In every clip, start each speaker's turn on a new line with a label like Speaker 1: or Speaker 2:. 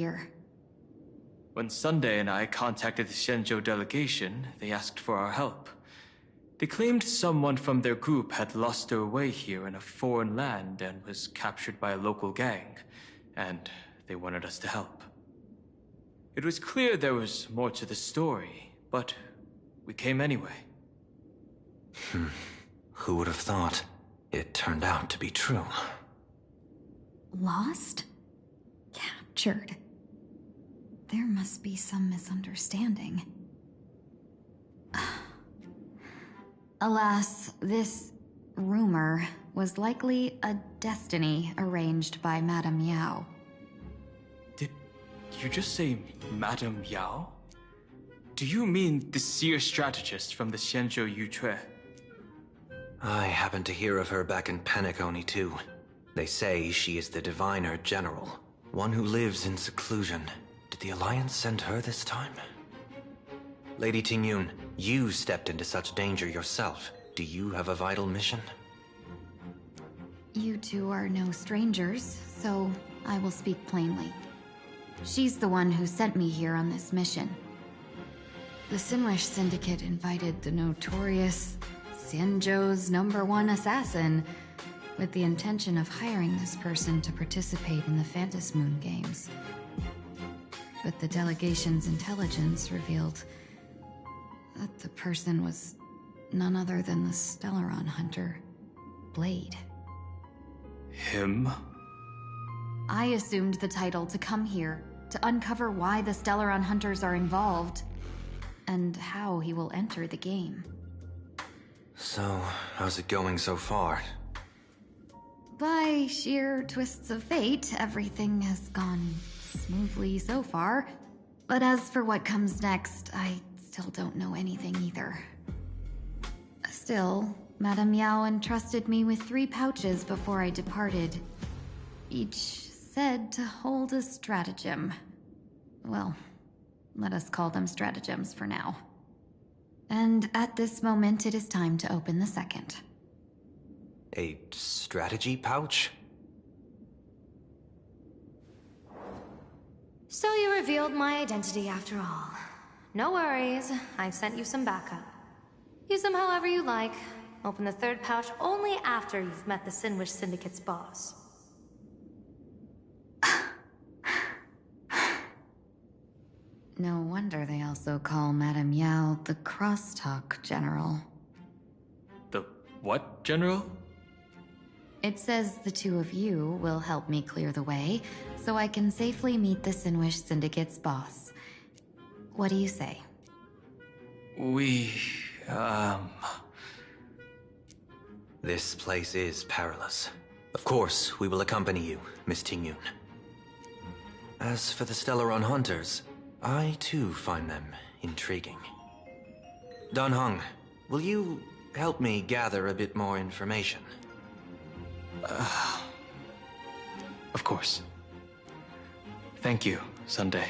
Speaker 1: here?
Speaker 2: When Sunday and I contacted the Shenzhou delegation, they asked for our help. They claimed someone from their group had lost their way here in a foreign land and was captured by a local gang, and they wanted us to help. It was clear there was more to the story, but we came anyway.
Speaker 3: Who would have thought? It turned out to be true.
Speaker 1: Lost? Captured? There must be some misunderstanding. Alas, this rumor was likely a destiny arranged by Madame Yao.
Speaker 2: Did you just say Madame Yao? Do you mean the seer strategist from the Shenzhou Yutue?
Speaker 3: I happened to hear of her back in Penacony too. They say she is the diviner general, one who lives in seclusion. Did the Alliance send her this time? Lady Tingyun, you stepped into such danger yourself. Do you have a vital mission?
Speaker 1: You two are no strangers, so I will speak plainly. She's the one who sent me here on this mission. The Sinwish Syndicate invited the notorious Xianzhou's #1 assassin with the intention of hiring this person to participate in the Phantom Moon Games. But the delegation's intelligence revealed that the person was none other than the Stellaron hunter, Blade.
Speaker 2: Him?
Speaker 1: I assumed the title to come here to uncover why the Stellaron hunters are involved and how he will enter the game.
Speaker 3: So, how's it going so far?
Speaker 1: By sheer twists of fate, everything has gone smoothly so far. But as for what comes next, I still don't know anything either. Still, Madame Yao entrusted me with 3 pouches before I departed. Each said to hold a stratagem. Well, let us call them stratagems for now. And at this moment, it is time to open the second.
Speaker 3: A strategy pouch?
Speaker 4: So you revealed my identity after all. No worries, I've sent you some backup. Use them however you like. Open the 3rd pouch only after you've met the Sinwish Syndicate's boss.
Speaker 1: No wonder they also call Madame Yao the Crosstalk General.
Speaker 2: The what, General?
Speaker 1: It says the 2 of you will help me clear the way, so I can safely meet the Sinwish Syndicate's boss. What do you say?
Speaker 3: This place is perilous. Of course, we will accompany you, Miss Tingyun. As for the Stellaron hunters, I too find them intriguing. Dan Heng, will you help me gather a bit more information?
Speaker 2: Of course. Thank you, Sunday.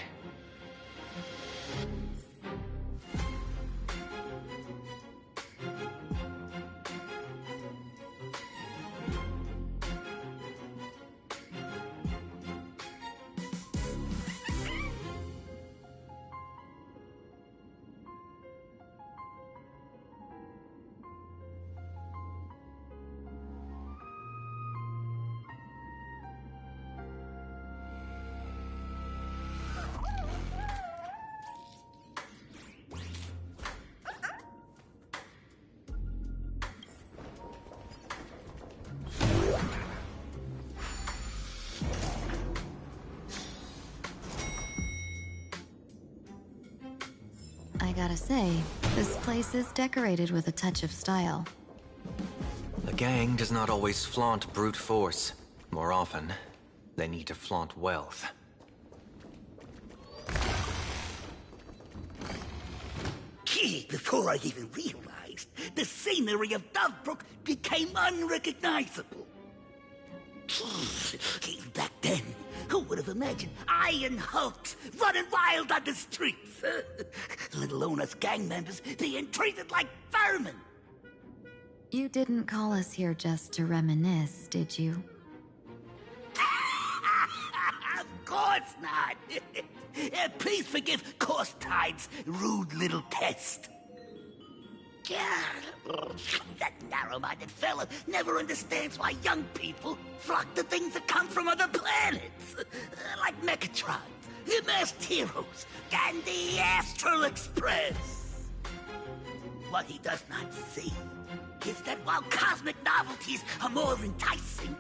Speaker 1: I gotta say, this place is decorated with a touch of style.
Speaker 3: The gang does not always flaunt brute force. More often, they need to flaunt wealth.
Speaker 5: Before I even realized, the scenery of Dovebrook became unrecognizable. Back then, who would have imagined Iron Hulks running wild on the streets? Let alone us gang members being treated like vermin.
Speaker 1: You didn't call us here just to reminisce, did you?
Speaker 5: Of course not. Please forgive Course Tide's rude little test. That narrow-minded fella never understands why young people flock to things that come from other planets. Like Mechatrons, the Masked Heroes, and the Astral Express. What he does not see is that while cosmic novelties are more enticing,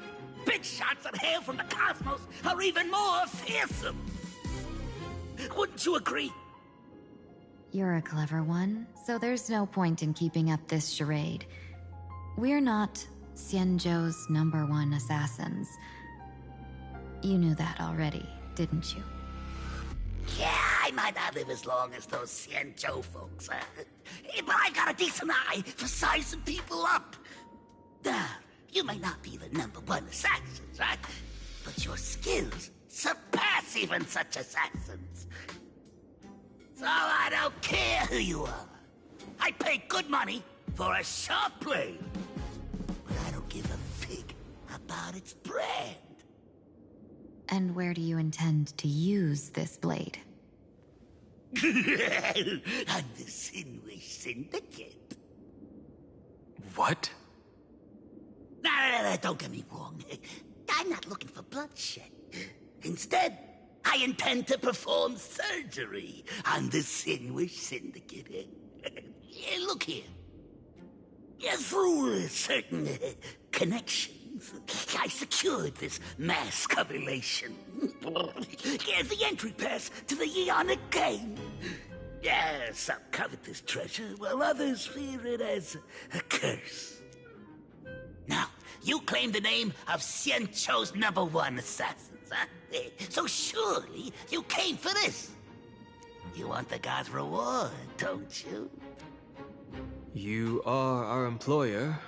Speaker 5: big shots that hail from the cosmos are even more fearsome. Wouldn't you agree?
Speaker 1: You're a clever one, so there's no point in keeping up this charade. We're not Xianzhou's #1 assassins. You knew that already, didn't you?
Speaker 5: Yeah, I might not live as long as those Xianzhou folks, but I've got a decent eye for sizing people up. You may not be the #1 assassins, right? But your skills surpass even such assassins. So I don't care who you are. I pay good money for a sharp blade. But I don't give a fig about its brand.
Speaker 1: And where do you intend to use this blade?
Speaker 5: On the Sinwish Syndicate.
Speaker 2: What?
Speaker 5: No, don't get me wrong. I'm not looking for bloodshed. Instead, I intend to perform surgery on the Sinwish Syndicate. Look here. Through certain connections, I secured this mass covulation. The entry pass to the Eonic game. Some covet this treasure, while others fear it as a curse. Now, you claim the name of Xianzhou's #1 assassins, huh? So surely you came for this. You want the god's reward, don't you?
Speaker 2: You are our employer.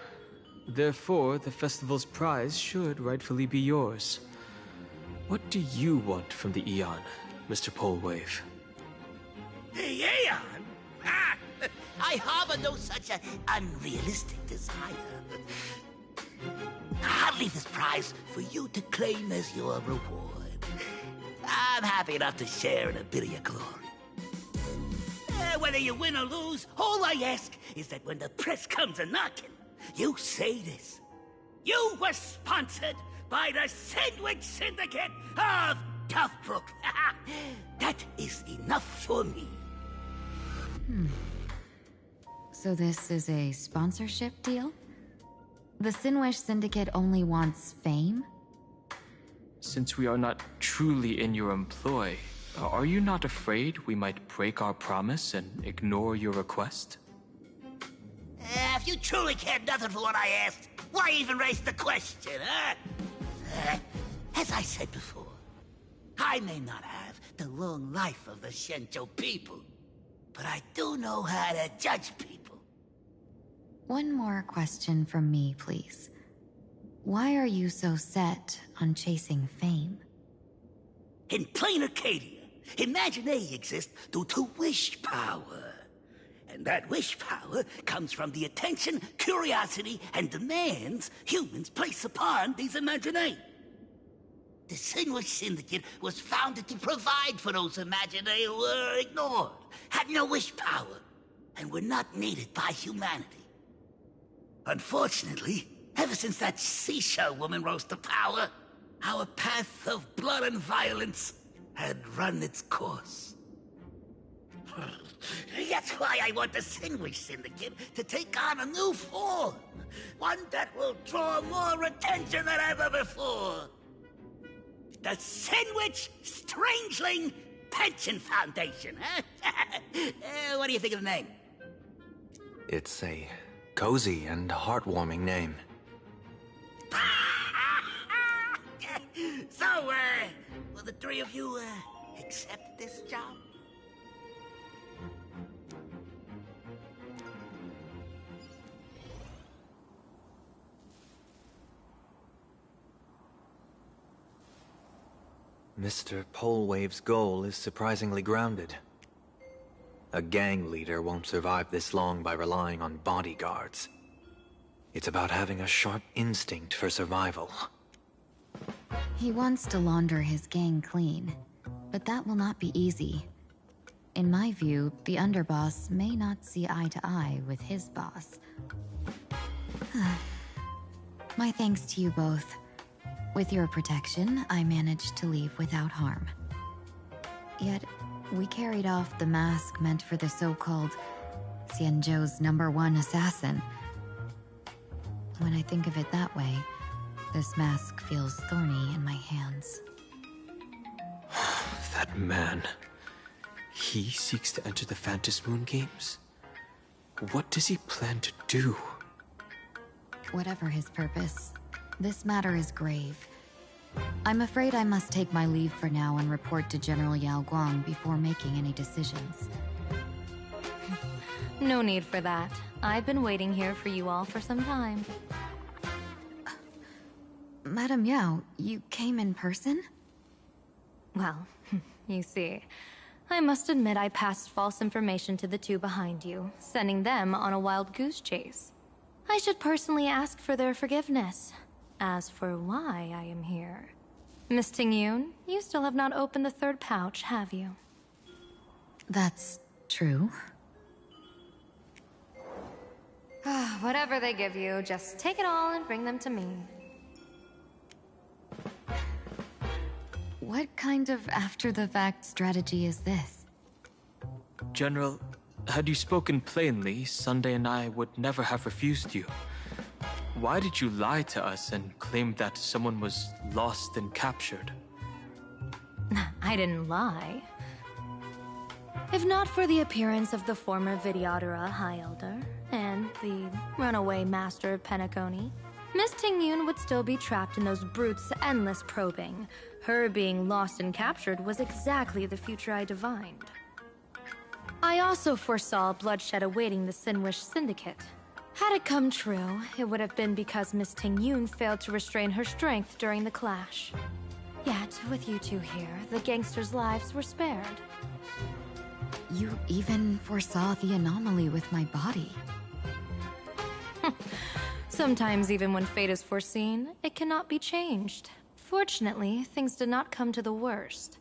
Speaker 2: Therefore, the festival's prize should rightfully be yours. What do you want from the Eon, Mr. Polewave?
Speaker 5: Aeon? I harbor no such an unrealistic desire. I'll leave this prize for you to claim as your reward. I'm happy enough to share in a bit of your glory. Whether you win or lose, all I ask is that when the press comes a-knocking, you say this. You were sponsored by the Sandwich Syndicate of Toughbrook. That is enough for me.
Speaker 1: So this is a sponsorship deal? The Sinwish Syndicate only wants fame?
Speaker 2: Since we are not truly in your employ, are you not afraid we might break our promise and ignore your request?
Speaker 5: If you truly cared nothing for what I asked, why even raise the question, huh? As I said before, I may not have the long life of the Xianzhou people, but I do know how to judge people.
Speaker 1: One more question from me, please. Why are you so set on chasing fame?
Speaker 5: In plain Arcadia, Imagination exists due to wish power. And that wish power comes from the attention, curiosity, and demands humans place upon these imaginae. The Sinwish Syndicate was founded to provide for those imaginae who were ignored, had no wish power, and were not needed by humanity. Unfortunately, ever since that seashell woman rose to power, our path of blood and violence had run its course. That's why I want the Sinwish Syndicate to take on a new form. One that will draw more attention than ever before. The Sinwish Strangeling Pension Foundation, huh? What do you think of the name?
Speaker 3: It's a cozy and heartwarming name.
Speaker 5: So, will the three of you, accept this job?
Speaker 3: Mr. Polewave's goal is surprisingly grounded. A gang leader won't survive this long by relying on bodyguards. It's about having a sharp instinct for survival.
Speaker 1: He wants to launder his gang clean, but that will not be easy. In my view, the underboss may not see eye to eye with his boss. My thanks to you both. With your protection, I managed to leave without harm. Yet, we carried off the mask meant for the so-called Xianzhou's #1 assassin. When I think of it that way, this mask feels thorny in my hands.
Speaker 2: That man. He seeks to enter the Phantom Moon Games? What does he plan to do?
Speaker 1: Whatever his purpose, this matter is grave. I'm afraid I must take my leave for now and report to General Yao Guang before making any decisions.
Speaker 4: No need for that. I've been waiting here for you all for some time.
Speaker 1: Madam Yao, you came in person?
Speaker 4: Well, you see, I must admit I passed false information to the two behind you, sending them on a wild goose chase. I should personally ask for their forgiveness. As for why I am here, Miss Tingyun, you still have not opened the third pouch, have you?
Speaker 1: That's true.
Speaker 4: Whatever they give you, just take it all and bring them to me.
Speaker 1: What kind of after-the-fact strategy is this?
Speaker 2: General, had you spoken plainly, Sunday and I would never have refused you. Why did you lie to us and claim that someone was lost and captured?
Speaker 4: I didn't lie. If not for the appearance of the former Vidyadhara High Elder and the runaway Master of Penacony, Miss Tingyun would still be trapped in those brutes' endless probing. Her being lost and captured was exactly the future I divined. I also foresaw bloodshed awaiting the Sinwish Syndicate. Had it come true, it would have been because Miss Tingyun failed to restrain her strength during the clash. Yet, with you two here, the gangsters' lives were spared.
Speaker 1: You even foresaw the anomaly with my body.
Speaker 4: Sometimes even when fate is foreseen, it cannot be changed. Fortunately, things did not come to the worst.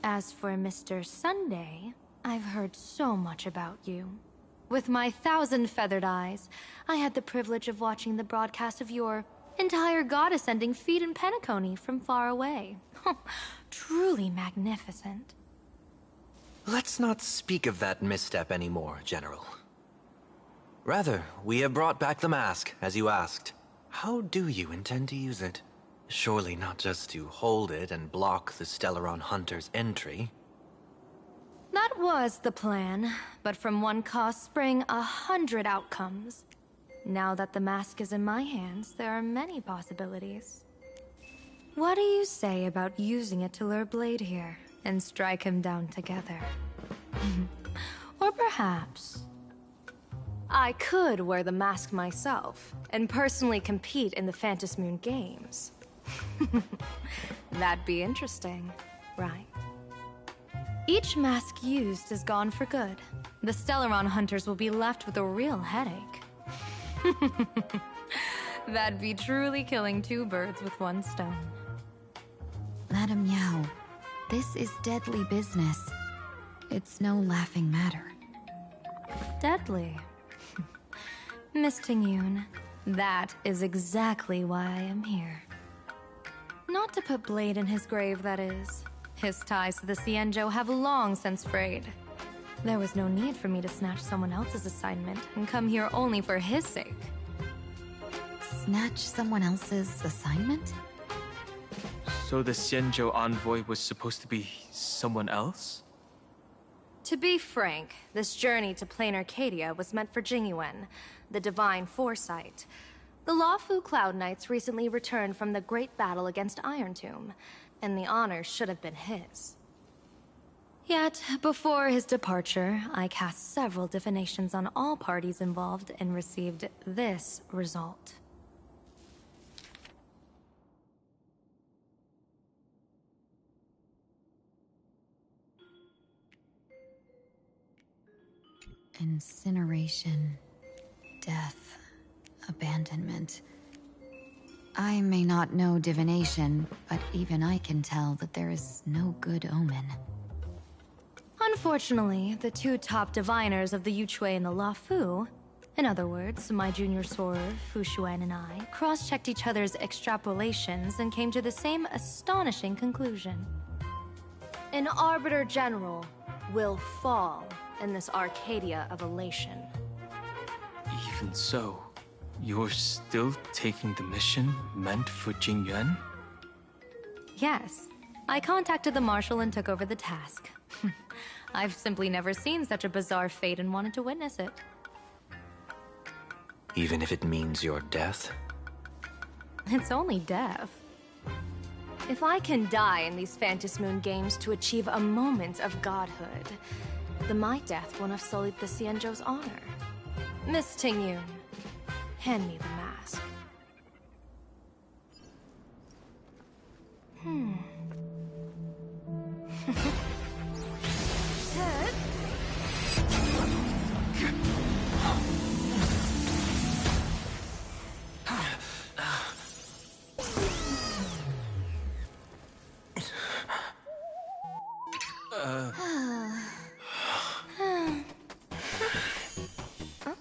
Speaker 4: As for Mr. Sunday, I've heard so much about you. With my 1,000 feathered eyes, I had the privilege of watching the broadcast of your entire god-ascending feat in Penacony from far away. Truly magnificent.
Speaker 3: Let's not speak of that misstep anymore, General. Rather, we have brought back the mask, as you asked. How do you intend to use it? Surely not just to hold it and block the Stellaron Hunter's entry.
Speaker 4: That was the plan, but from one cause spring 100 outcomes. Now that the mask is in my hands, there are many possibilities. What do you say about using it to lure Blade here and strike him down together? Or perhaps I could wear the mask myself and personally compete in the Phantom Moon Games. That'd be interesting, right? Each mask used is gone for good. The Stellaron hunters will be left with a real headache. That'd be truly killing two birds with one stone.
Speaker 1: Madam Yao, this is deadly business. It's no laughing matter.
Speaker 4: Deadly. Miss Tingyun, that is exactly why I am here. Not to put Blade in his grave, that is. His ties to the Xianzhou have long since frayed. There was no need for me to snatch someone else's assignment and come here only for his sake.
Speaker 1: Snatch someone else's assignment?
Speaker 2: So the Xianzhou envoy was supposed to be someone else?
Speaker 4: To be frank, this journey to Plain Arcadia was meant for Jingyuan, the Divine Foresight. The Lawfu Cloud Knights recently returned from the great battle against Iron Tomb, and the honor should have been his. Yet, before his departure, I cast several divinations on all parties involved and received this result.
Speaker 1: Incineration, death, abandonment. I may not know divination, but even I can tell that there is no good omen.
Speaker 4: Unfortunately, the two top diviners of the Yuchui and the Luofu, in other words, my junior soror, Fu Xuan, and I, cross-checked each other's extrapolations and came to the same astonishing conclusion. An Arbiter General will fall in this Arcadia of Elation.
Speaker 2: Even so, you're still taking the mission meant for Jingyuan?
Speaker 4: Yes. I contacted the Marshal and took over the task. I've simply never seen such a bizarre fate and wanted to witness it.
Speaker 3: Even if it means your death?
Speaker 4: It's only death. If I can die in these Phantasmoon games to achieve a moment of godhood, then my death won't have sullied the Xianzhou's honor. Miss Tingyun, hand me the mask.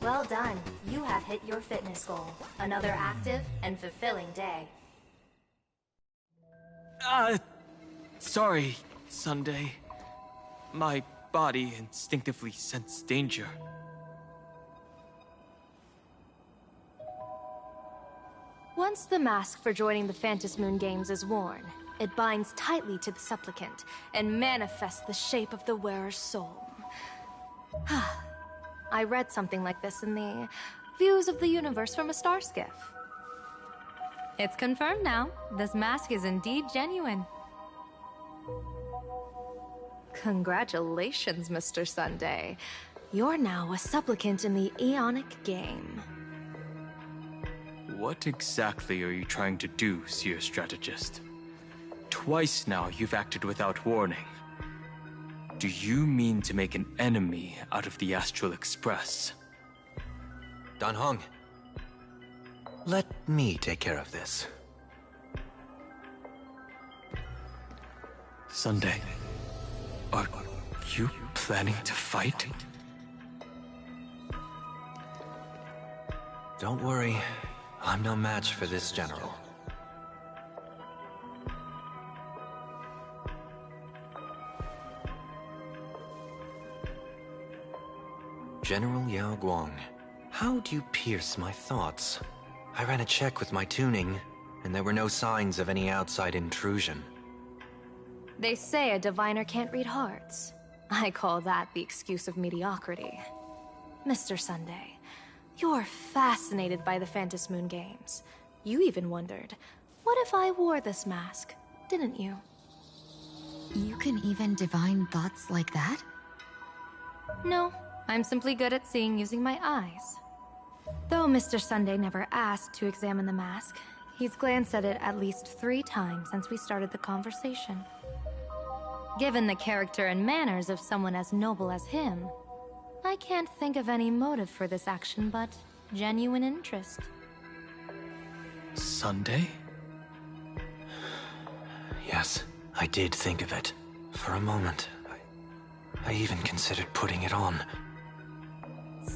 Speaker 4: Well done. You have hit your fitness goal. Another active and fulfilling day.
Speaker 2: Sorry, Sunday. My body instinctively sensed danger.
Speaker 4: Once the mask for joining the Phantasmoon Games is worn, it binds tightly to the supplicant and manifests the shape of the wearer's soul. I read something like this in the Views of the Universe from a Star Skiff. It's confirmed now. This mask is indeed genuine. Congratulations, Mr. Sunday. You're now a supplicant in the Aeonic game.
Speaker 2: What exactly are you trying to do, Seer Strategist? Twice now you've acted without warning. Do you mean to make an enemy out of the Astral Express?
Speaker 3: Dan Heng, let me take care of this.
Speaker 2: Sunday, are you planning to fight?
Speaker 3: Don't worry, I'm no match for this general. General Yao Guang, how do you pierce my thoughts? I ran a check with my tuning, and there were no signs of any outside intrusion.
Speaker 4: They say a diviner can't read hearts. I call that the excuse of mediocrity. Mr. Sunday, you're fascinated by the Phantasmoon Games. You even wondered, what if I wore this mask, didn't you?
Speaker 1: You can even divine thoughts like that?
Speaker 4: No, I'm simply good at seeing using my eyes. Though Mr. Sunday never asked to examine the mask, he's glanced at it at least 3 times since we started the conversation. Given the character and manners of someone as noble as him, I can't think of any motive for this action but genuine interest.
Speaker 2: Sunday?
Speaker 3: Yes, I did think of it. For a moment, I even considered putting it on.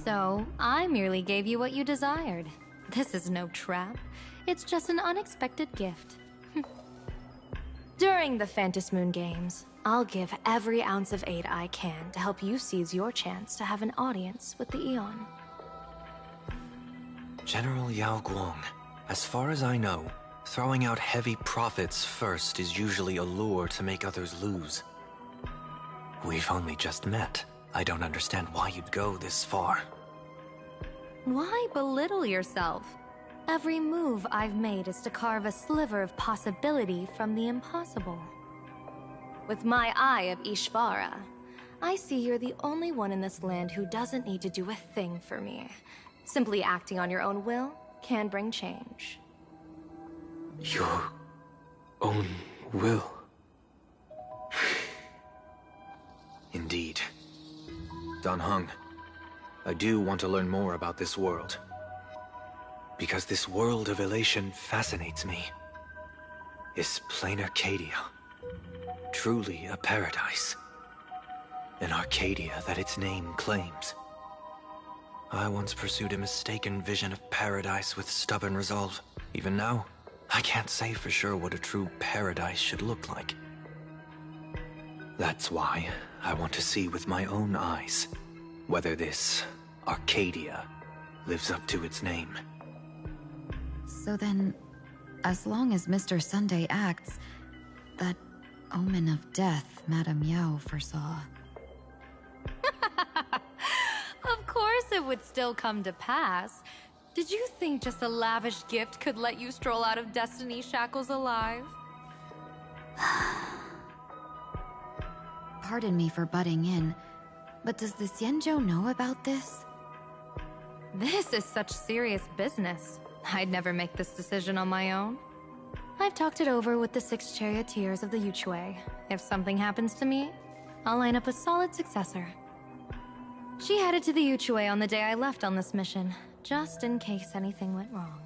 Speaker 4: So, I merely gave you what you desired. This is no trap. It's just an unexpected gift. During the Phantasmoon Games, I'll give every ounce of aid I can to help you seize your chance to have an audience with the Eon.
Speaker 3: General Yao Guang, as far as I know, throwing out heavy profits first is usually a lure to make others lose. We've only just met. I don't understand why you'd go this far.
Speaker 4: Why belittle yourself? Every move I've made is to carve a sliver of possibility from the impossible. With my eye of Ishvara, I see you're the only one in this land who doesn't need to do a thing for me. Simply acting on your own will can bring change.
Speaker 2: Your own will?
Speaker 3: Indeed. Dan Heng, I do want to learn more about this world. Because this world of elation fascinates me. Is plain Arcadia truly a paradise? An Arcadia that its name claims. I once pursued a mistaken vision of paradise with stubborn resolve. Even now, I can't say for sure what a true paradise should look like. That's why I want to see with my own eyes whether this Arcadia lives up to its name.
Speaker 1: So then, as long as Mr. Sunday acts, that omen of death Madame Yao foresaw.
Speaker 4: Of course it would still come to pass. Did you think just a lavish gift could let you stroll out of Destiny's shackles alive?
Speaker 1: Pardon me for butting in, but does the Xianzhou know about this?
Speaker 4: This is such serious business. I'd never make this decision on my own. I've talked it over with the 6 charioteers of the Yuchui. If something happens to me, I'll line up a solid successor. She headed to the Yuchui on the day I left on this mission, just in case anything went wrong.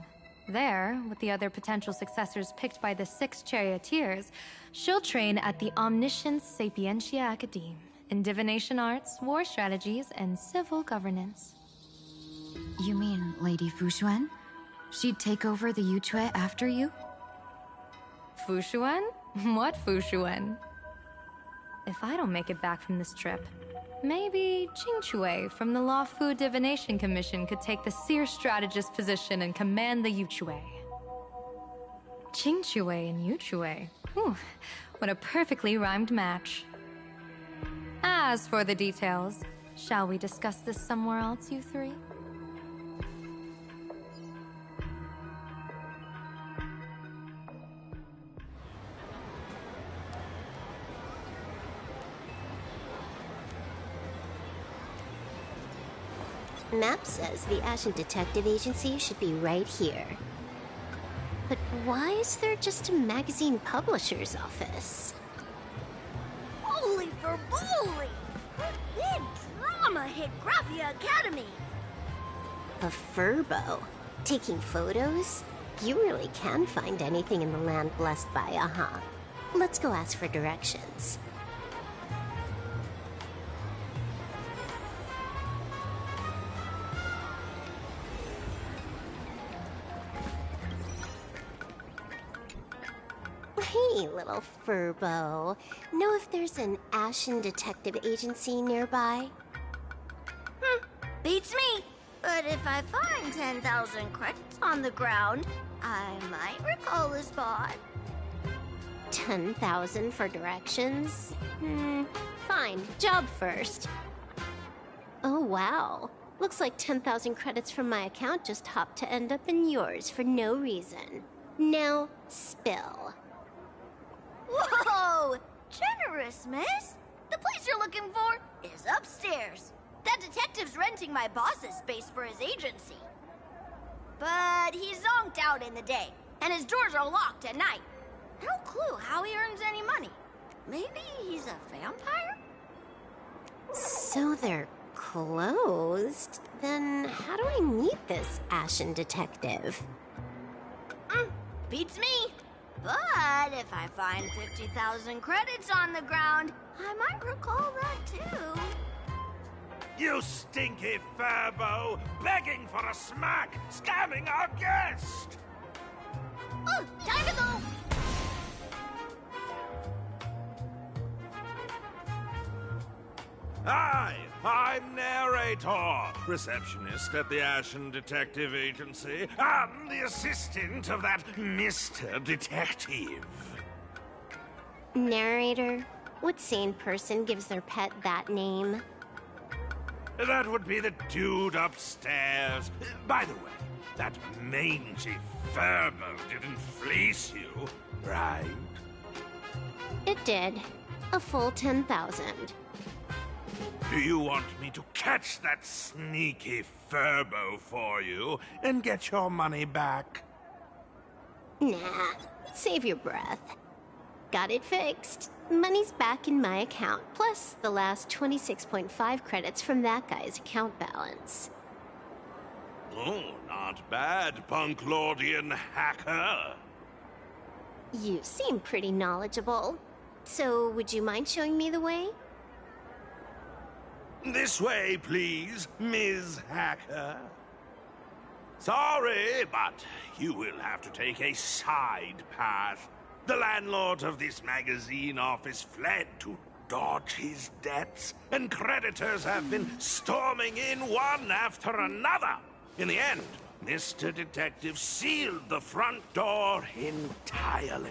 Speaker 4: There, with the other potential successors picked by the 6 charioteers, she'll train at the Omniscience Sapientia Academe in divination arts, war strategies, and civil governance.
Speaker 1: You mean Lady Fushuan? She'd take over the Yuchui after you?
Speaker 4: Fushuan? What Fushuan? If I don't make it back from this trip, maybe Qingchui from the Luofu Divination Commission could take the seer strategist position and command the Yuchui. Qingchui and Yuchui. Whew, what a perfectly rhymed match. As for the details, shall we discuss this somewhere else, you three?
Speaker 6: Map says the Ashen Detective Agency should be right here. But why is there just a magazine publisher's office?
Speaker 7: Holy for bully! Big drama hit Graphia Academy!
Speaker 6: A furbo? Taking photos? You really can find anything in the land blessed by Aha. Let's go ask for directions. Hey, little furbo. Know if there's an Ashen Detective Agency nearby?
Speaker 7: Beats me! But if I find 10,000 credits on the ground, I might recall the spot.
Speaker 6: 10,000 for directions? Fine. Job first. Oh, wow. Looks like 10,000 credits from my account just hopped to end up in yours for no reason. Now, spill.
Speaker 7: Whoa! Generous, miss! The place you're looking for is upstairs. That detective's renting my boss's space for his agency. But he's zonked out in the day, and his doors are locked at night. No clue how he earns any money. Maybe he's a vampire?
Speaker 6: So they're closed? Then how do I meet this Ashen Detective?
Speaker 7: Beats me. But if I find 50,000 credits on the ground, I might recall that too.
Speaker 8: You stinky furbo! Begging for a smack! Scamming our guest!
Speaker 7: Oh, time to go!
Speaker 8: Hi, I'm Narrator, receptionist at the Ashen Detective Agency. I'm the assistant of that Mr. Detective.
Speaker 6: Narrator? What sane person gives their pet that name?
Speaker 8: That would be the dude upstairs. By the way, that mangy furbo didn't fleece you, right?
Speaker 6: It did. A full 10,000.
Speaker 8: Do you want me to catch that sneaky furbo for you and get your money back?
Speaker 6: Nah, save your breath. Got it fixed. Money's back in my account, plus the last 26.5 credits from that guy's account balance.
Speaker 8: Oh, not bad, Punklordian hacker.
Speaker 6: You seem pretty knowledgeable. So, would you mind showing me the way?
Speaker 8: This way, please, Ms. Hacker. Sorry, but you will have to take a side path. The landlord of this magazine office fled to dodge his debts, and creditors have been storming in one after another. In the end, Mr. Detective sealed the front door entirely.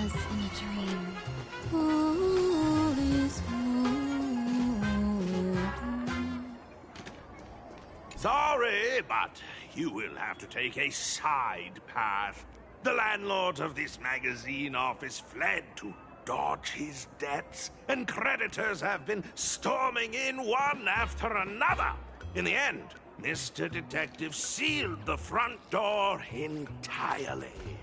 Speaker 1: As in a dream. All is
Speaker 8: Sorry, but you will have to take a side path. The landlord of this magazine office fled to dodge his debts, and creditors have been storming in one after another. In the end, Mr. Detective sealed the front door entirely.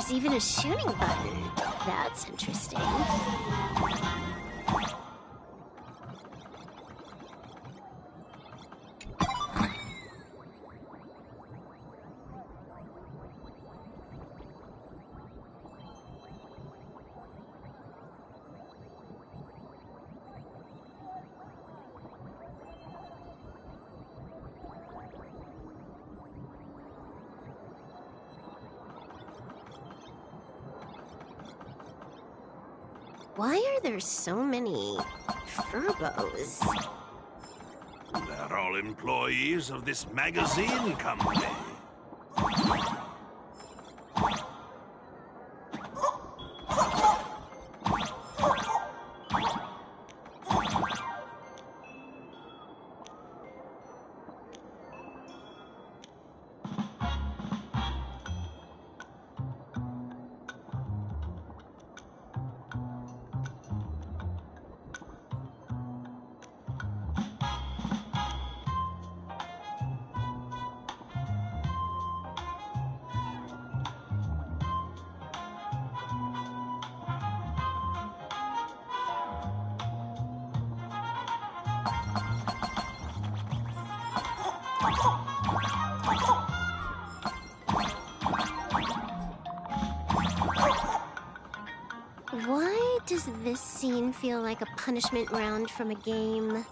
Speaker 6: There's even a shooting button. That's interesting. Why are there so many furbos?
Speaker 8: They're all employees of this magazine company.
Speaker 6: Why does this scene feel like a punishment round from a game?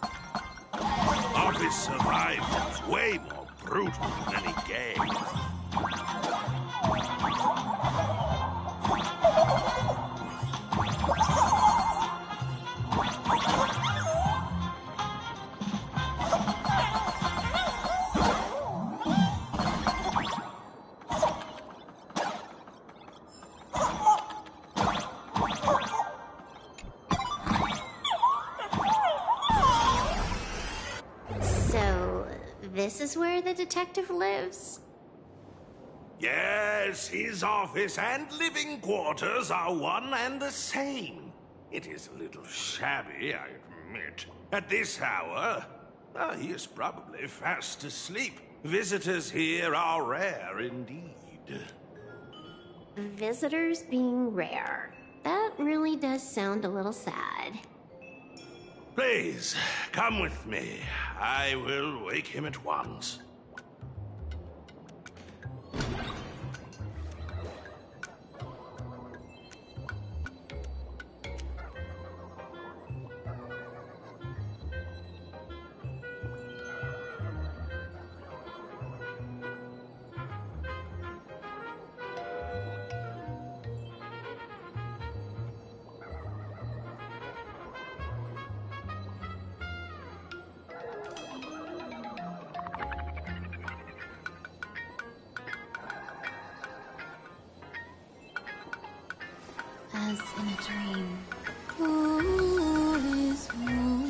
Speaker 8: Office survival is way more brutal than any game.
Speaker 6: So, this is where the detective lives?
Speaker 8: Yes, his office and living quarters are one and the same. It is a little shabby, I admit. At this hour, he is probably fast asleep. Visitors here are rare indeed.
Speaker 6: Visitors being rare. That really does sound a little sad.
Speaker 8: Please, come with me. I will wake him at once.
Speaker 1: As in a dream. All is well.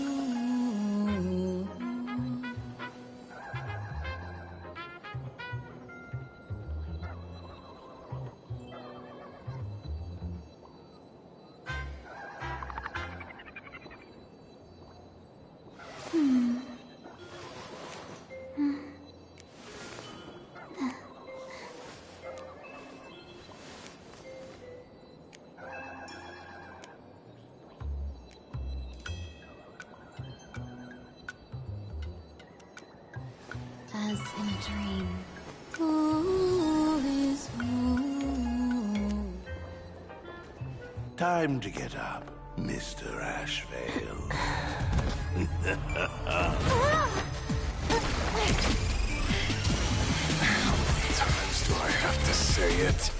Speaker 1: As in a dream. All is well.
Speaker 8: Time to get up, Mr. Ashvale.
Speaker 9: How many times do I have to say it?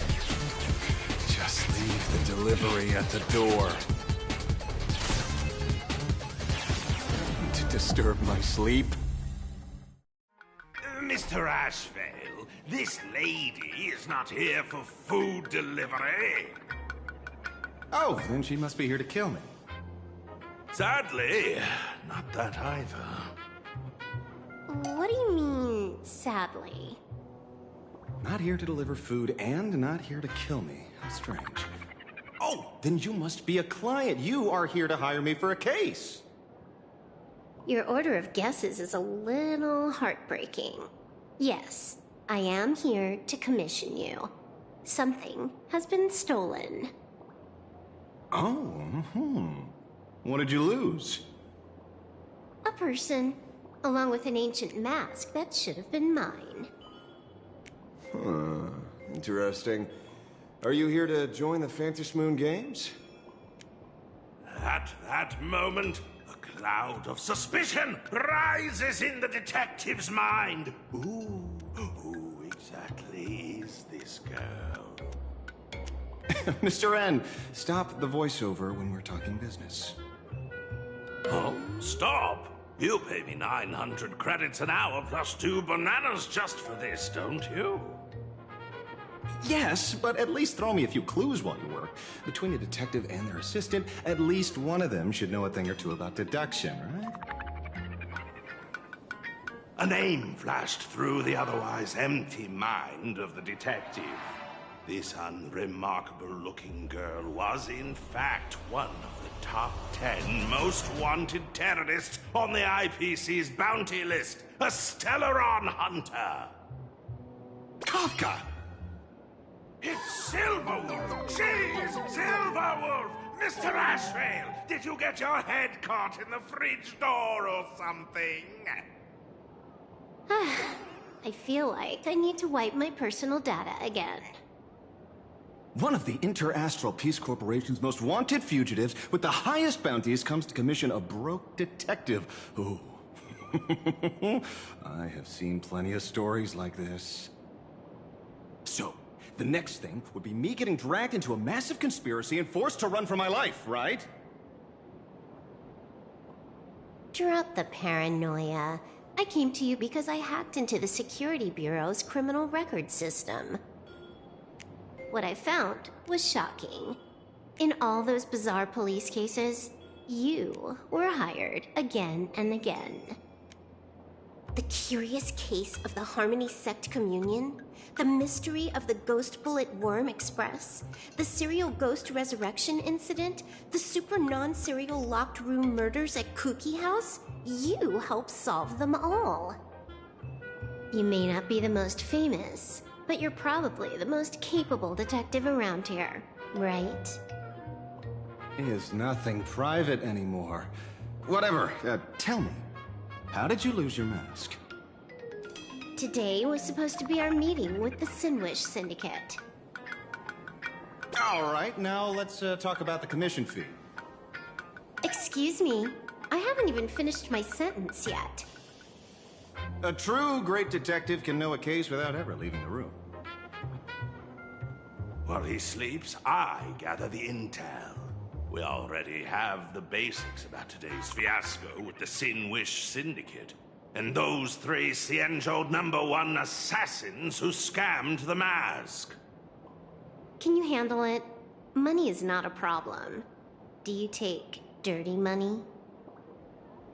Speaker 9: Just leave the delivery at the door. To disturb my sleep?
Speaker 8: Mr. Ashvale, this lady is not here for food delivery.
Speaker 9: Oh, then she must be here to kill me.
Speaker 8: Sadly, not that either.
Speaker 6: What do you mean, sadly?
Speaker 9: Not here to deliver food and not here to kill me. How strange. Oh, then you must be a client. You are here to hire me for a case.
Speaker 6: Your order of guesses is a little heartbreaking. Yes, I am here to commission you. Something has been stolen.
Speaker 9: Oh, What did you lose?
Speaker 6: A person, along with an ancient mask that should have been mine.
Speaker 9: Interesting. Are you here to join the Fantasy Moon Games?
Speaker 8: At that moment, a cloud of suspicion rises in the detective's mind. Who exactly is this girl?
Speaker 9: Mr. N, stop the voiceover when we're talking business.
Speaker 8: Oh, stop! You pay me 900 credits an hour plus 2 bananas just for this, don't you?
Speaker 9: Yes, but at least throw me a few clues while you work. Between a detective and their assistant, at least one of them should know a thing or two about deduction, right?
Speaker 8: A name flashed through the otherwise empty mind of the detective. This unremarkable-looking girl was, in fact, one of the top 10 most wanted terrorists on the IPC's bounty list, a Stellaron hunter.
Speaker 9: Kafka!
Speaker 8: It's Silverwolf! She's Silverwolf! Mr. Ashvale, did you get your head caught in the fridge door or something?
Speaker 6: I feel like I need to wipe my personal data again.
Speaker 9: One of the Interastral Peace Corporation's most wanted fugitives with the highest bounties comes to commission a broke detective. Ooh. I have seen plenty of stories like this. So, the next thing would be me getting dragged into a massive conspiracy and forced to run for my life, right?
Speaker 6: Drop the paranoia. I came to you because I hacked into the Security Bureau's criminal record system. What I found was shocking. In all those bizarre police cases, you were hired again and again. The curious case of the Harmony Sect Communion, the mystery of the Ghost Bullet Worm Express, the serial ghost resurrection incident, the super non-serial locked room murders at Kooky House, you helped solve them all. You may not be the most famous, but you're probably the most capable detective around here, right?
Speaker 9: Is nothing private anymore. Whatever, tell me, how did you lose your mask?
Speaker 6: Today was supposed to be our meeting with the Sinwish Syndicate.
Speaker 9: All right, now let's talk about the commission fee.
Speaker 6: Excuse me, I haven't even finished my sentence yet.
Speaker 9: A true great detective can know a case without ever leaving the room.
Speaker 8: While he sleeps, I gather the intel. We already have the basics about today's fiasco with the Sinwish Syndicate, and those 3 Cienjo #1 assassins who scammed the mask.
Speaker 6: Can you handle it? Money is not a problem. Do you take dirty money?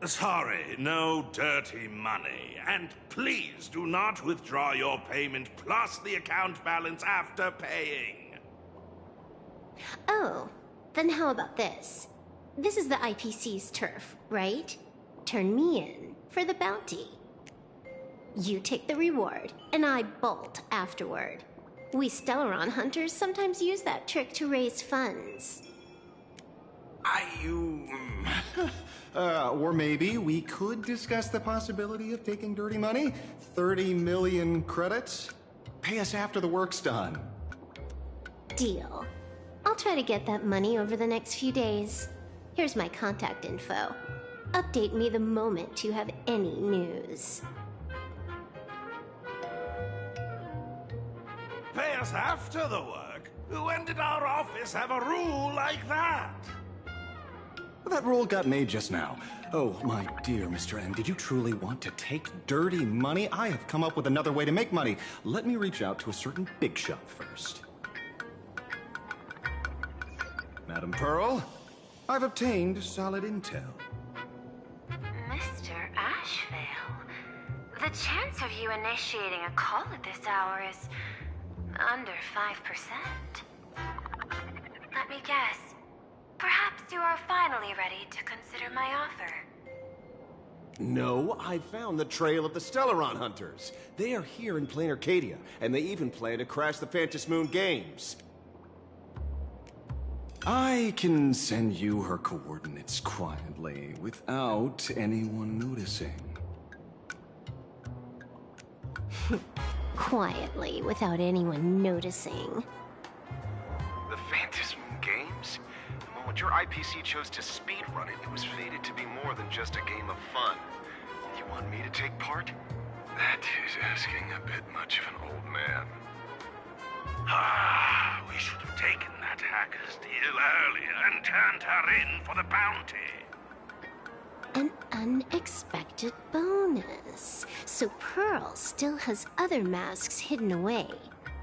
Speaker 8: Sorry, no dirty money. And please do not withdraw your payment plus the account balance after paying.
Speaker 6: Oh, then how about this? This is the IPC's turf, right? Turn me in for the bounty. You take the reward, and I bolt afterward. We Stellaron hunters sometimes use that trick to raise funds.
Speaker 9: Or maybe we could discuss the possibility of taking dirty money? 30 million credits? Pay us after the work's done.
Speaker 6: Deal. I'll try to get that money over the next few days. Here's my contact info. Update me the moment you have any news.
Speaker 8: Pay us after the work? When did our office have a rule like that?
Speaker 9: That rule got made just now. Oh, my dear Mr. N, did you truly want to take dirty money? I have come up with another way to make money. Let me reach out to a certain big shot first. Madam Pearl, I've obtained solid intel.
Speaker 10: Mr. Ashvale, the chance of you initiating a call at this hour is under 5%. Let me guess. Perhaps you are finally ready to consider my offer.
Speaker 9: No, I found the trail of the Stellaron Hunters. They are here in plain Arcadia, and they even plan to crash the Phantom Moon Games. I can send you her coordinates quietly, without anyone noticing.
Speaker 6: Quietly, without anyone noticing.
Speaker 11: The Phantom Moon Games? Well, when your IPC chose to speedrun it, it was fated to be more than just a game of fun. You want me to take part? That is asking a bit much of an old man.
Speaker 8: Ah, we should have taken that hacker's deal earlier and turned her in for the bounty.
Speaker 6: An unexpected bonus. So Pearl still has other masks hidden away.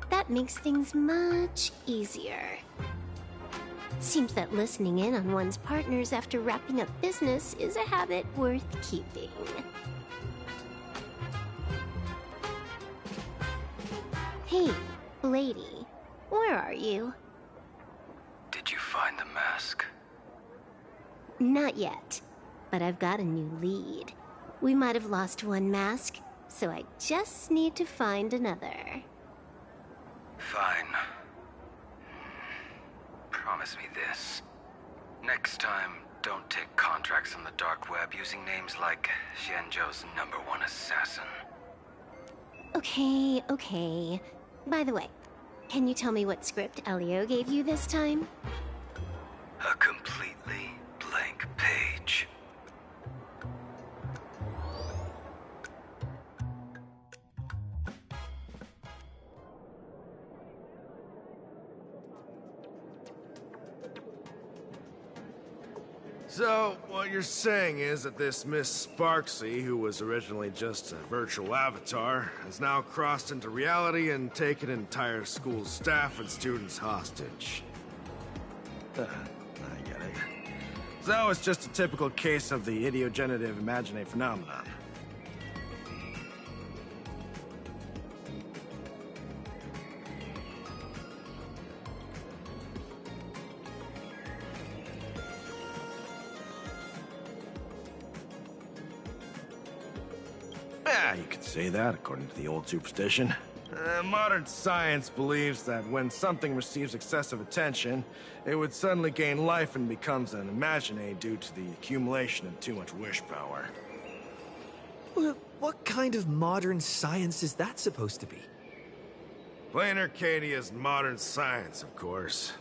Speaker 6: That makes things much easier. Seems that listening in on one's partners after wrapping up business is a habit worth keeping. Hey, lady, where are you?
Speaker 3: Did you find the mask?
Speaker 6: Not yet, but I've got a new lead. We might have lost one mask, so I just need to find another.
Speaker 3: Fine. Promise me this. Next time, don't take contracts on the dark web using names like Xianzhou's #1 assassin.
Speaker 6: Okay. By the way, can you tell me what script Elio gave you this time?
Speaker 3: A completely blank page.
Speaker 12: So, what you're saying is that this Miss Sparksy, who was originally just a virtual avatar, has now crossed into reality and taken entire school staff and students hostage. I get it. So it's just a typical case of the idiogenerative imaginae phenomenon. Yeah, you could say that, according to the old superstition. Modern science believes that when something receives excessive attention, it would suddenly gain life and becomes an imaginae due to the accumulation of too much wish power.
Speaker 13: Well, what kind of modern science is that supposed to be?
Speaker 12: Plain Arcadia's modern science, of course.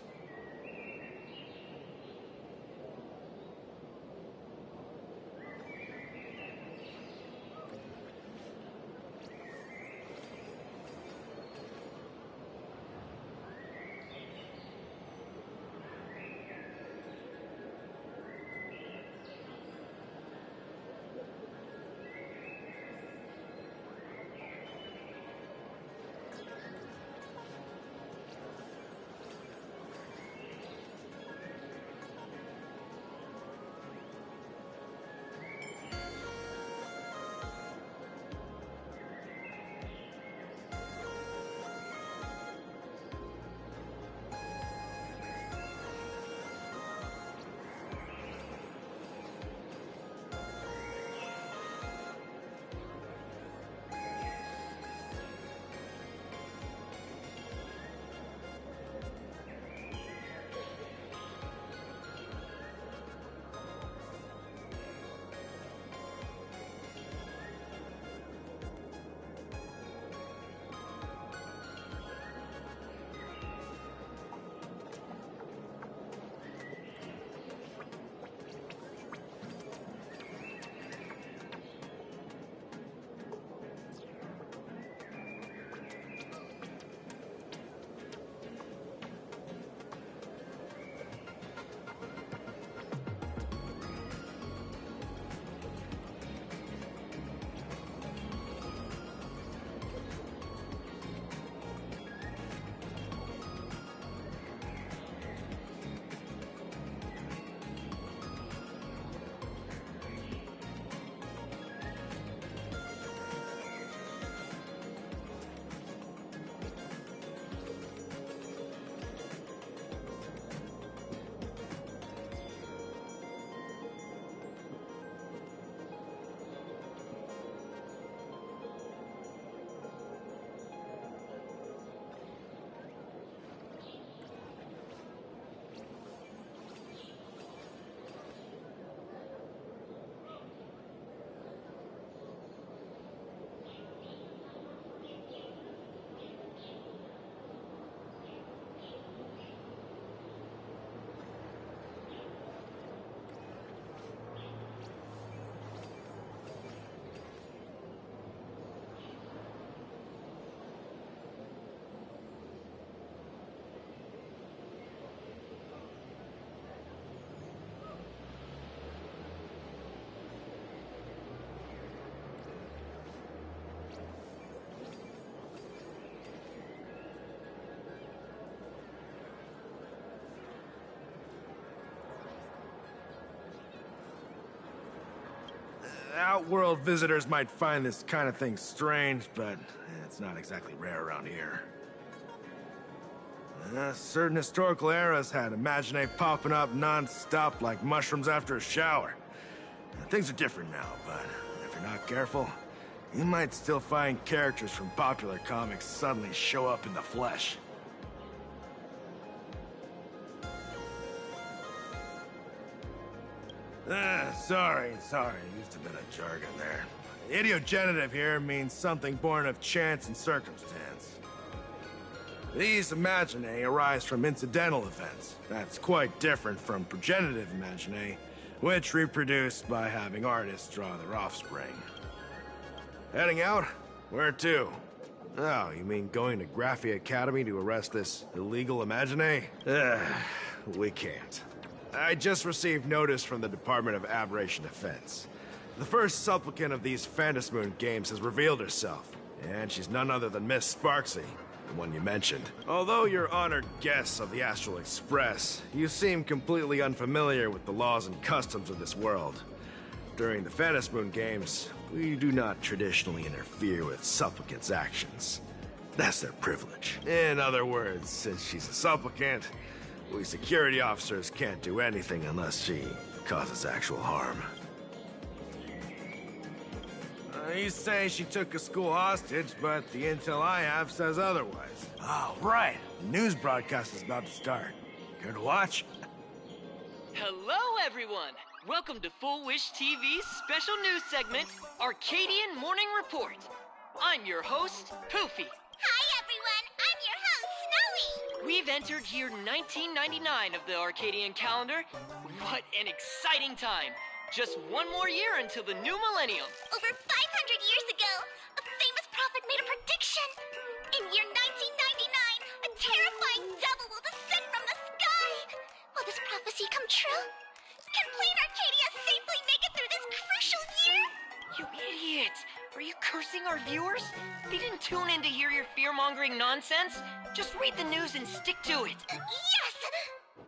Speaker 12: Outworld visitors might find this kind of thing strange, but it's not exactly rare around here. Certain historical eras had Imagine popping up non-stop like mushrooms after a shower. Things are different now, but if you're not careful, you might still find characters from popular comics suddenly show up in the flesh. Sorry, used a bit of jargon there. Idiogenitive here means something born of chance and circumstance. These imaginae arise from incidental events. That's quite different from progenitive imaginae, which reproduce by having artists draw their offspring. Heading out? Where to? Oh, you mean going to Graphia Academy to arrest this illegal imaginae? We can't. I just received notice from the Department of Aberration Defense. The first supplicant of these Phantasmoon games has revealed herself, and she's none other than Miss Sparksy, the one you mentioned. Although you're honored guests of the Astral Express, you seem completely unfamiliar with the laws and customs of this world. During the Phantasmoon games, we do not traditionally interfere with supplicants' actions. That's their privilege. In other words, since she's a supplicant, we security officers can't do anything unless she causes actual harm. You say she took a school hostage, but the intel I have says otherwise. Oh, right. The news broadcast is about to start. Care to watch?
Speaker 14: Hello, everyone! Welcome to Full Wish TV's special news segment, Arcadian Morning Report. I'm your host, Poofy.
Speaker 7: Hi, everyone. I'm your host, Snowy.
Speaker 14: We've entered year 1999 of the Arcadian calendar. What an exciting time! Just one more year until the new millennium.
Speaker 7: Over 500 years ago, a famous prophet made a prediction. In year 1999, a terrifying devil will descend from the sky. Will this prophecy come true? Can Plain Arcadia safely make it through this crucial year?
Speaker 14: You idiot! Are you cursing our viewers? They didn't tune in to hear your fear-mongering nonsense. Just read the news and stick to it.
Speaker 7: Yes!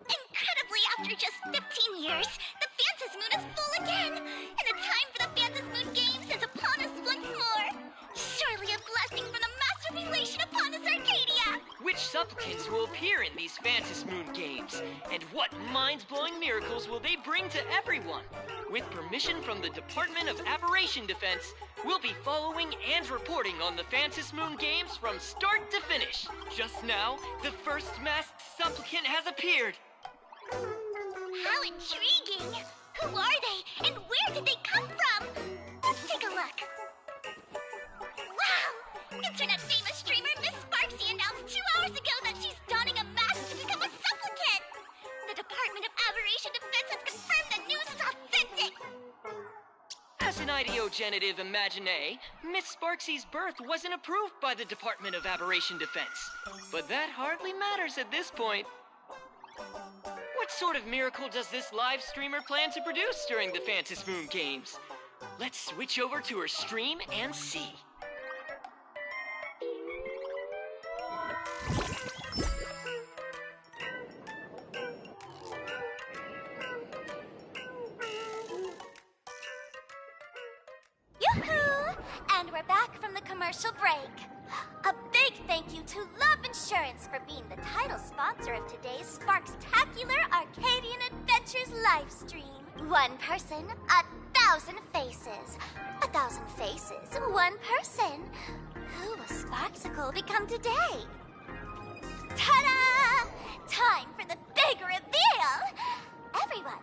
Speaker 7: Incredibly, after just 15 years, the Phantasmoon is full again, and the time for the Phantasmoon Games is upon us once more. Surely a blessing from the Master Relation upon us, Arcadia!
Speaker 14: Which supplicants will appear in these Phantasmoon Games? And what mind-blowing miracles will they bring to everyone? With permission from the Department of Aberration Defense, we'll be following and reporting on the Phantasmoon Games from start to finish. Just now, the first masked supplicant has appeared.
Speaker 7: How intriguing! Who are they, and where did they come from? Let's take a look. Wow! Internet-famous streamer Miss Sparksy announced 2 hours ago that she's donning a mask to become a supplicant! The Department of Aberration Defense has confirmed the news is authentic!
Speaker 14: As an ideogenitive imaginae, Miss Sparksy's birth wasn't approved by the Department of Aberration Defense. But that hardly matters at this point. What sort of miracle does this live streamer plan to produce during the Phantasmoon Games? Let's switch over to her stream and see.
Speaker 7: Yoo-hoo! And we're back from the commercial break. A big thank you to Love Insurance for being the title sponsor of today's Sparkstacular Arcadian Adventures live stream. One person, 1,000 faces. 1,000 faces, one person. Who will Sparksicle become today? Ta-da! Time for the big reveal! Everyone,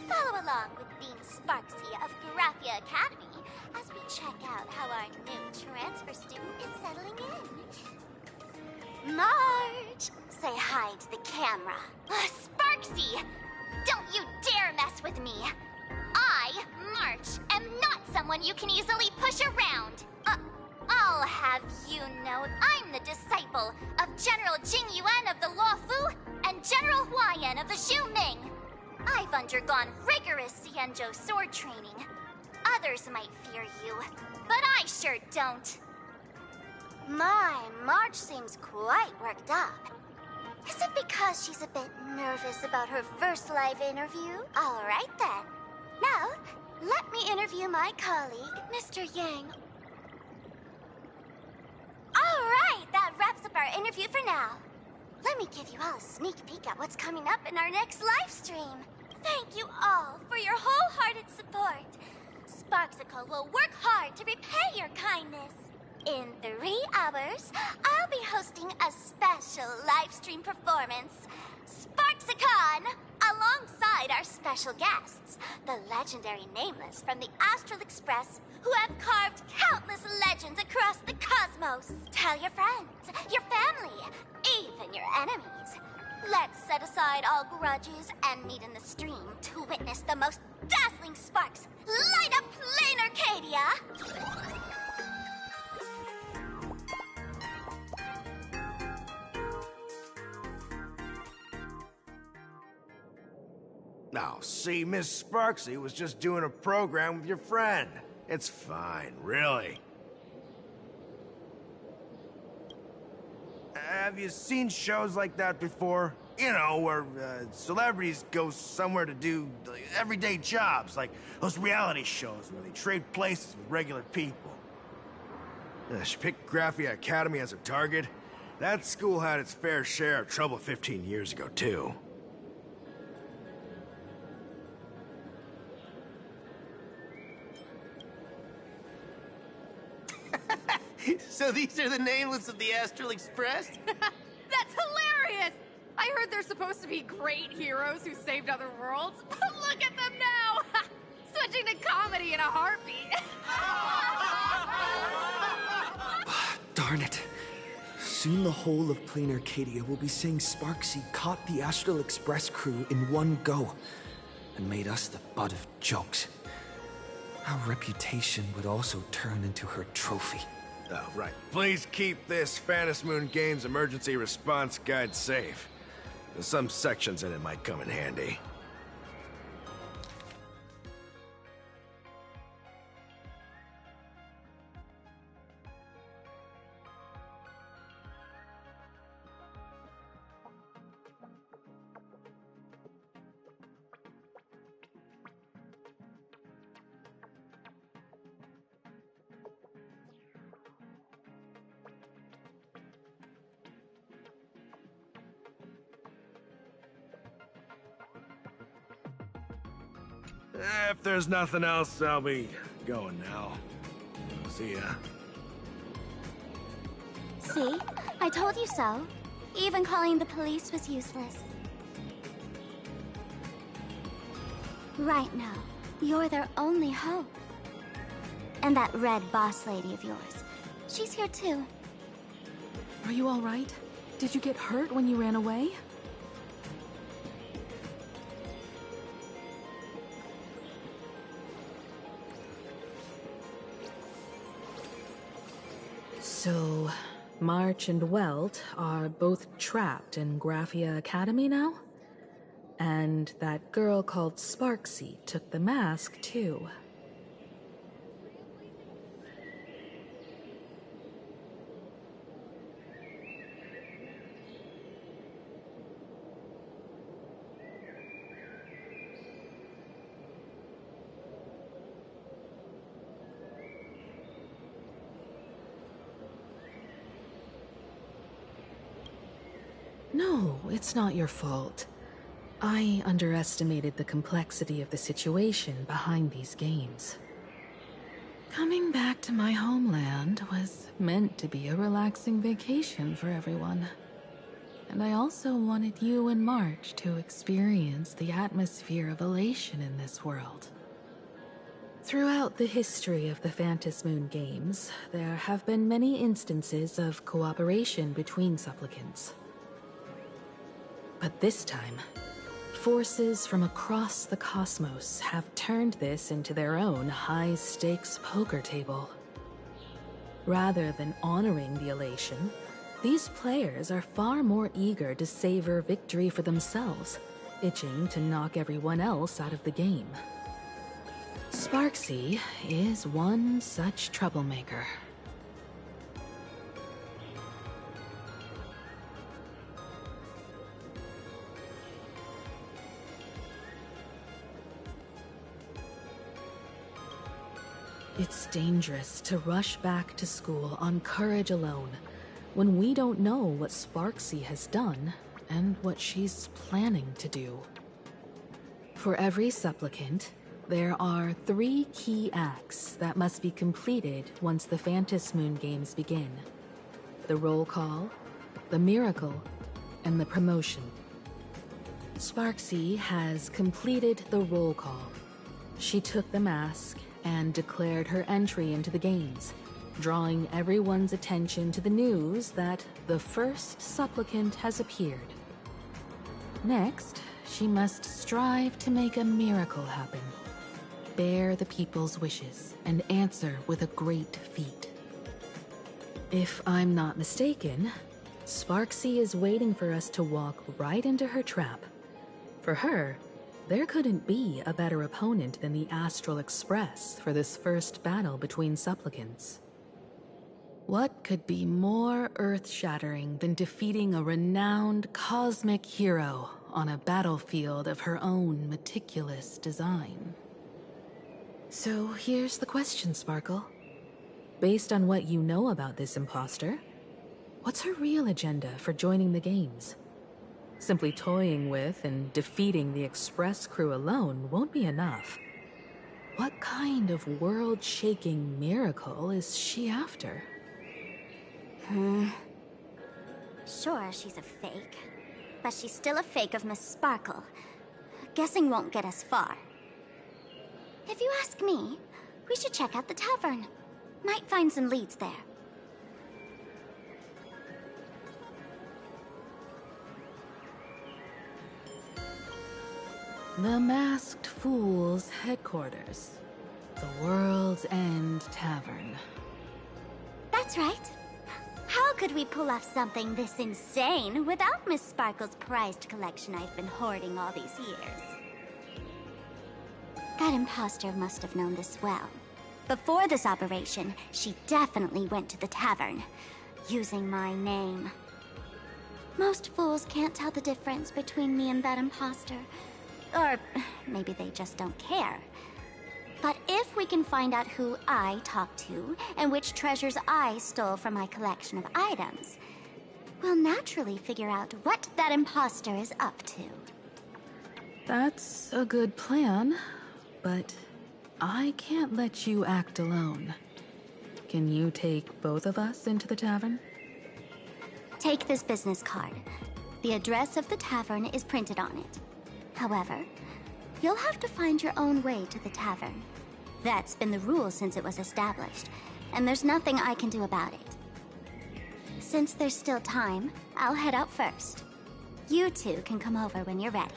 Speaker 7: follow along with Bean Sparksy of Graphia Academy as we check out how our new transfer student is settling in. Marge, say hi to the camera. Sparksy, don't you dare mess with me. I, March, am not someone you can easily push around. I'll have you know I'm the disciple of General Jing Yuan of the Luofu and General Huayan of the Xu Ming. I've undergone rigorous Xianzhou sword training. Others might fear you, but I sure don't. My, Marge seems quite worked up. Is it because she's a bit nervous about her first live interview? All right then. Now, Let me interview my colleague, Mr. Yang. All right, that wraps up our interview for now. Let me give you all a sneak peek at what's coming up in our next live stream. Thank you all for your wholehearted support. Sparksicle will work hard to repay your kindness. In 3 hours, I'll be hosting a special live stream performance, Sparksicon, alongside our special guests, the legendary Nameless from the Astral Express, who have carved countless legends across the cosmos. Tell your friends, your family, even your enemies. Let's set aside all grudges and meet in the stream to witness the most dazzling sparks light up Plain Arcadia!
Speaker 12: Now, see, Miss Sparksy was just doing a program with your friend. It's fine, really. Have you seen shows like that before? You know, where celebrities go somewhere to do everyday jobs, like those reality shows where they trade places with regular people. She picked Graphia Academy as her target. That school had its fair share of trouble 15 years ago, too.
Speaker 15: So these are the nameless of the Astral Express?
Speaker 16: That's hilarious! I heard they're supposed to be great heroes who saved other worlds, but look at them now! Switching to comedy in a heartbeat.
Speaker 13: Darn it. Soon the whole of Plain Arcadia will be saying Sparksy caught the Astral Express crew in one go and made us the butt of jokes. Our reputation would also turn into her trophy.
Speaker 12: Oh, right. Please keep this Phantom Moon Games emergency response guide safe. Some sections in it might come in handy. If there's nothing else, I'll be going now. See ya.
Speaker 7: See? I told you so. Even calling the police was useless. Right now, you're their only hope. And that red boss lady of yours. She's here too.
Speaker 17: Are you all right? Did you get hurt when you ran away? So, March and Welt are both trapped in Graphia Academy now? And that girl called Sparksy took the mask, too. No, it's not your fault. I underestimated the complexity of the situation behind these games. Coming back to my homeland was meant to be a relaxing vacation for everyone. And I also wanted you and March to experience the atmosphere of elation in this world. Throughout the history of the Phantom Moon games, there have been many instances of cooperation between supplicants. But this time, forces from across the cosmos have turned this into their own high-stakes poker table. Rather than honoring the elation, these players are far more eager to savor victory for themselves, itching to knock everyone else out of the game. Sparksy is one such troublemaker. It's dangerous to rush back to school on courage alone when we don't know what Sparksy has done and what she's planning to do. For every supplicant, there are 3 key acts that must be completed once the Phantom Moon Games begin. The roll call, the miracle, and the promotion. Sparksy has completed the roll call. She took the mask and declared her entry into the games, drawing everyone's attention to the news that the first supplicant has appeared. Next, she must strive to make a miracle happen, bear the people's wishes, and answer with a great feat. If I'm not mistaken, Sparksy is waiting for us to walk right into her trap. For her, there couldn't be a better opponent than the Astral Express for this first battle between supplicants. What could be more earth-shattering than defeating a renowned cosmic hero on a battlefield of her own meticulous design? So here's the question, Sparkle. Based on what you know about this imposter, what's her real agenda for joining the games? Simply toying with and defeating the Express crew alone won't be enough. What kind of world-shaking miracle is she after?
Speaker 7: Sure, she's a fake. But she's still a fake of Miss Sparkle. Guessing won't get us far. If you ask me, we should check out the tavern. Might find some leads there.
Speaker 17: The Masked Fool's headquarters. The World's End Tavern.
Speaker 7: That's right. How could we pull off something this insane without Miss Sparkle's prized collection I've been hoarding all these years? That imposter must have known this well. Before this operation, she definitely went to the tavern, using my name. Most fools can't tell the difference between me and that imposter. Or maybe they just don't care. But if we can find out who I talked to and which treasures I stole from my collection of items, we'll naturally figure out what that imposter is up to.
Speaker 17: That's a good plan, but I can't let you act alone. Can you take both of us into the tavern?
Speaker 7: Take this business card. The address of the tavern is printed on it. However, you'll have to find your own way to the tavern. That's been the rule since it was established, and there's nothing I can do about it. Since there's still time, I'll head out first. You two can come over when you're ready.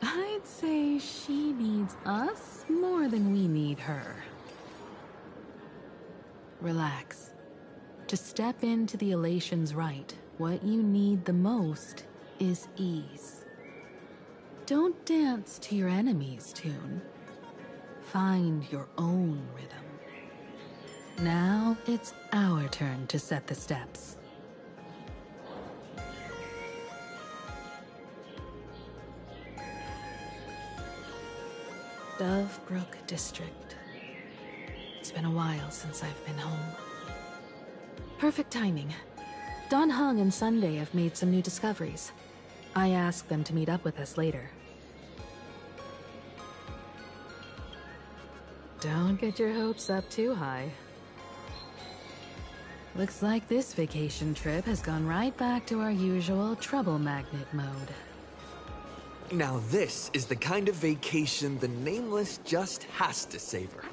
Speaker 17: I'd say she needs us more than we need her. Relax. To step into the Elation's right, what you need the most is ease. Don't dance to your enemy's tune. Find your own rhythm. Now it's our turn to set the steps. Dovebrook District. It's been a while since I've been home. Perfect timing. Don Hung and Sunday have made some new discoveries. I asked them to meet up with us later. Don't get your hopes up too high. Looks like this vacation trip has gone right back to our usual trouble magnet mode.
Speaker 13: Now this is the kind of vacation the Nameless just has to savor.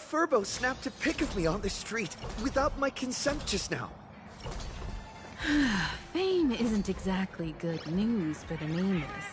Speaker 13: Furbo snapped a pic of me on the street without my consent just now.
Speaker 17: Fame isn't exactly good news for the nameless.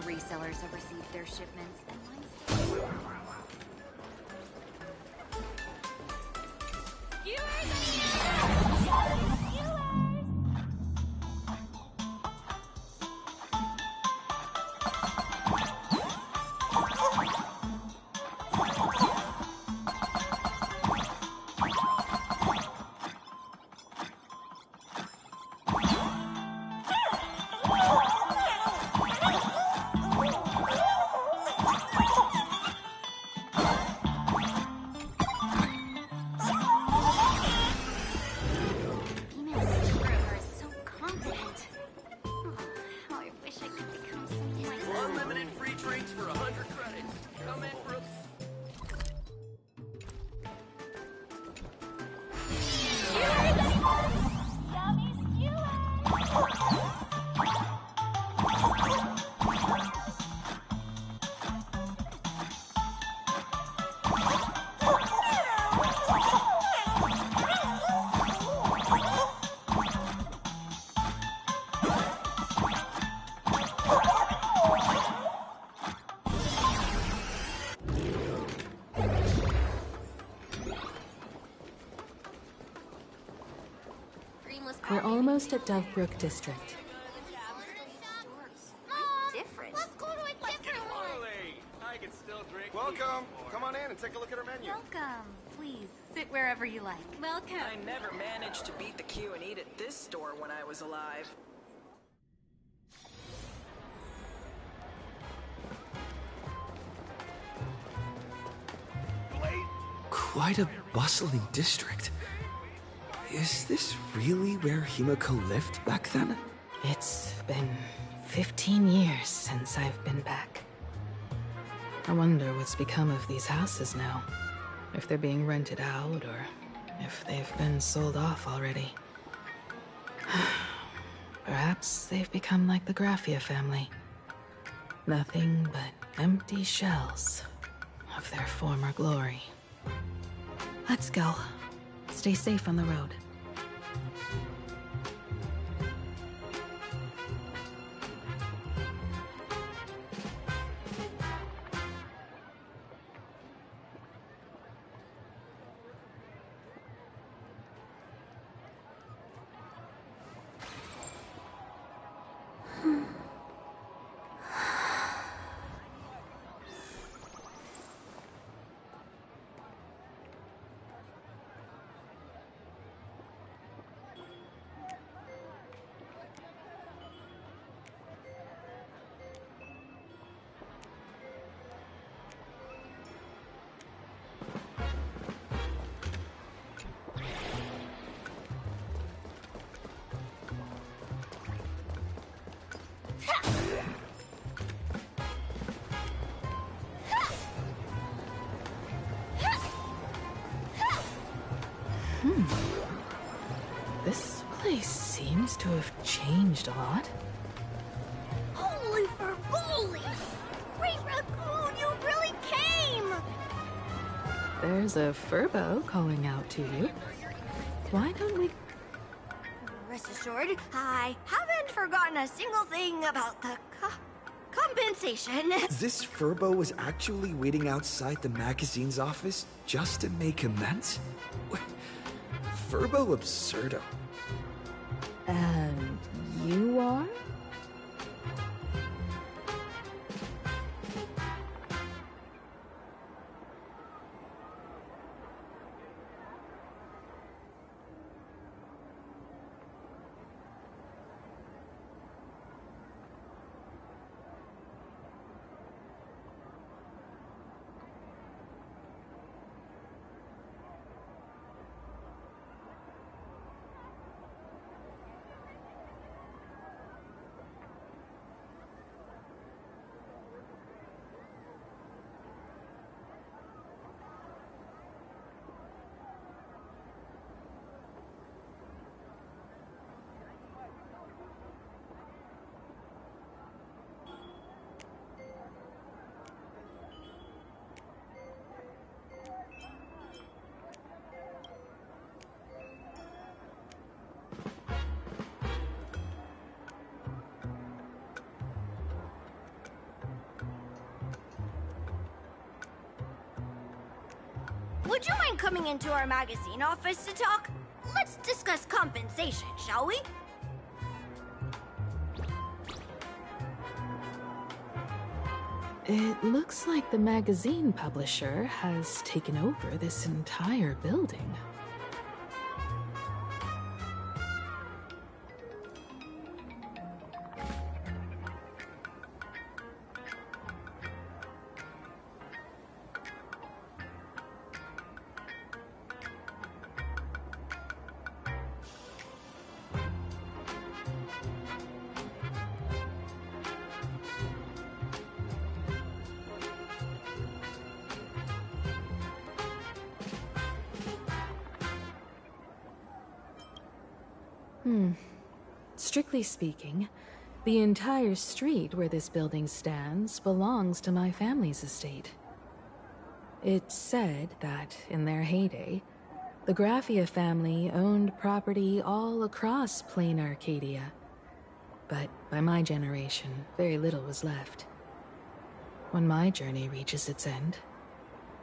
Speaker 1: Resellers have received their shipments, and mine's
Speaker 17: We're almost at Dovebrook District.
Speaker 7: Different. Let's go to a different one.
Speaker 11: I can still drink. Welcome. Come on in and take a look at our menu.
Speaker 1: welcome. Please, sit wherever you like.
Speaker 14: Welcome. I never managed to beat the queue and eat at this store when I was alive.
Speaker 13: Quite a bustling district. Is this really where Himiko lived back then?
Speaker 17: It's been 15 years since I've been back. I wonder what's become of these houses now. If they're being rented out, or if they've been sold off already. Perhaps they've become like the Graffia family. Nothing but empty shells of their former glory. Let's go. Stay safe on the road. to have changed a lot.
Speaker 7: Holy for bully! Great Raccoon, you really came!
Speaker 17: There's a Furbo calling out to you. Why don't we...
Speaker 7: Rest assured, I haven't forgotten a single thing about the compensation.
Speaker 13: This Furbo was actually waiting outside the magazine's office just to make amends? Furbo absurdo.
Speaker 17: And you are?
Speaker 7: Would you mind coming into our magazine office to talk? Let's discuss compensation, shall we?
Speaker 17: It looks like the magazine publisher has taken over this entire building. Strictly speaking, the entire street where this building stands belongs to my family's estate. It's said that, in their heyday, the Graphia family owned property all across plain Arcadia. But by my generation, very little was left. When my journey reaches its end,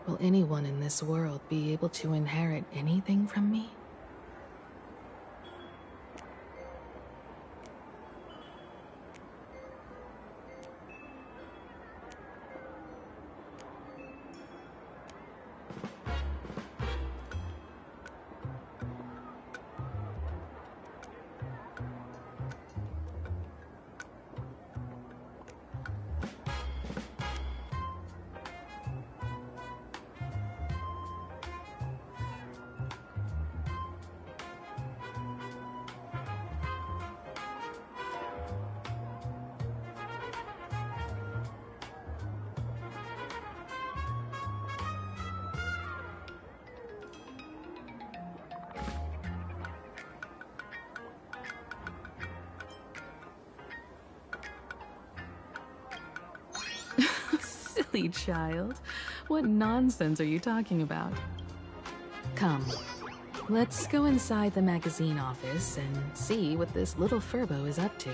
Speaker 17: will anyone in this world be able to inherit anything from me? Silly child. What nonsense are you talking about? Come, let's go inside the magazine office and see what this little Furbo is up to.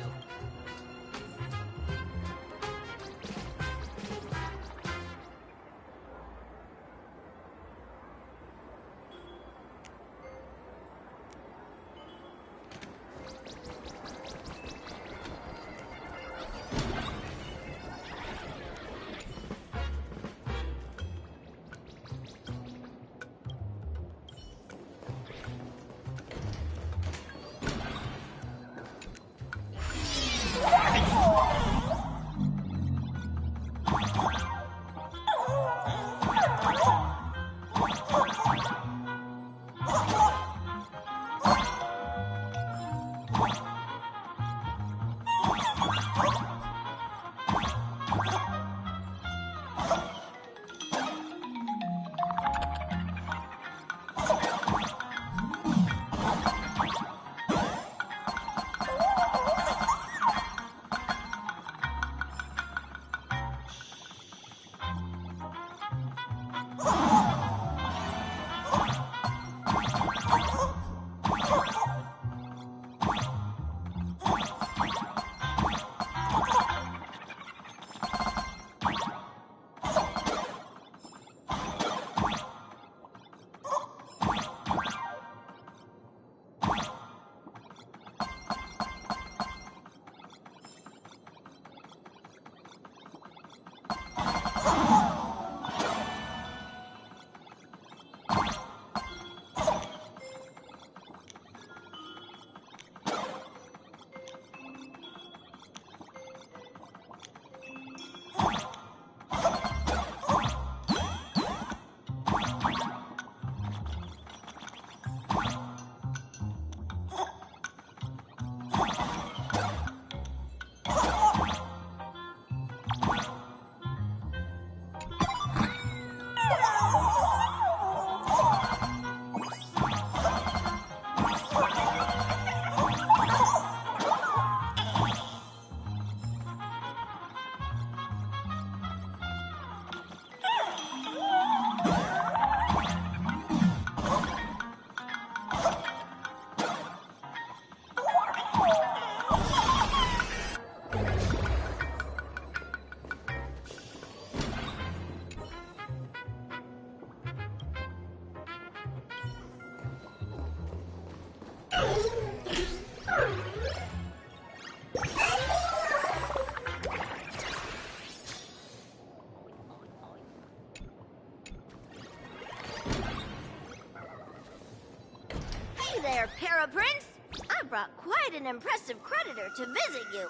Speaker 7: Prince! I brought quite an impressive creditor to visit you.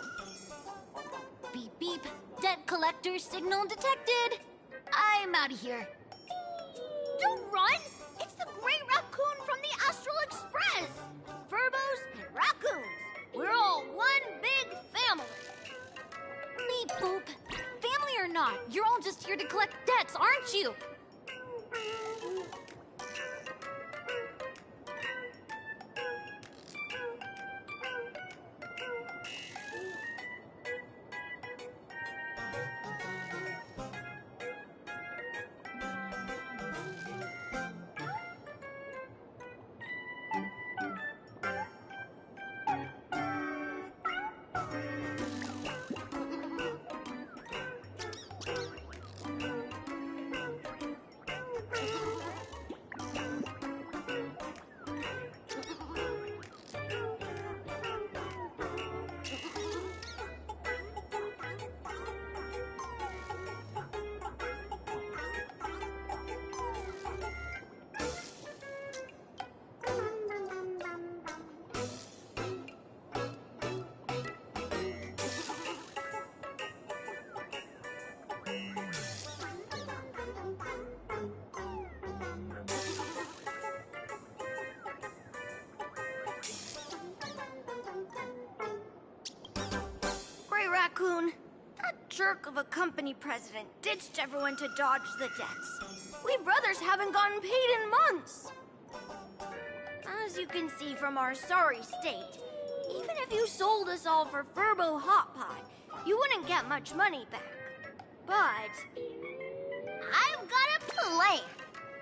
Speaker 1: Beep beep. Debt collector signal detected. I'm out of here.
Speaker 7: Don't run! It's the Great Raccoon from the Astral Express! Furbos and raccoons. We're all one big family.
Speaker 1: Beep boop. Family or not, you're all just here to collect debts, aren't you?
Speaker 7: Great Raccoon, that jerk of a company president ditched everyone to dodge the debts. We brothers haven't gotten paid in months. As you can see from our sorry state, even if you sold us all for Furbo Hot Pot, you wouldn't get much money back. But I've got a plan.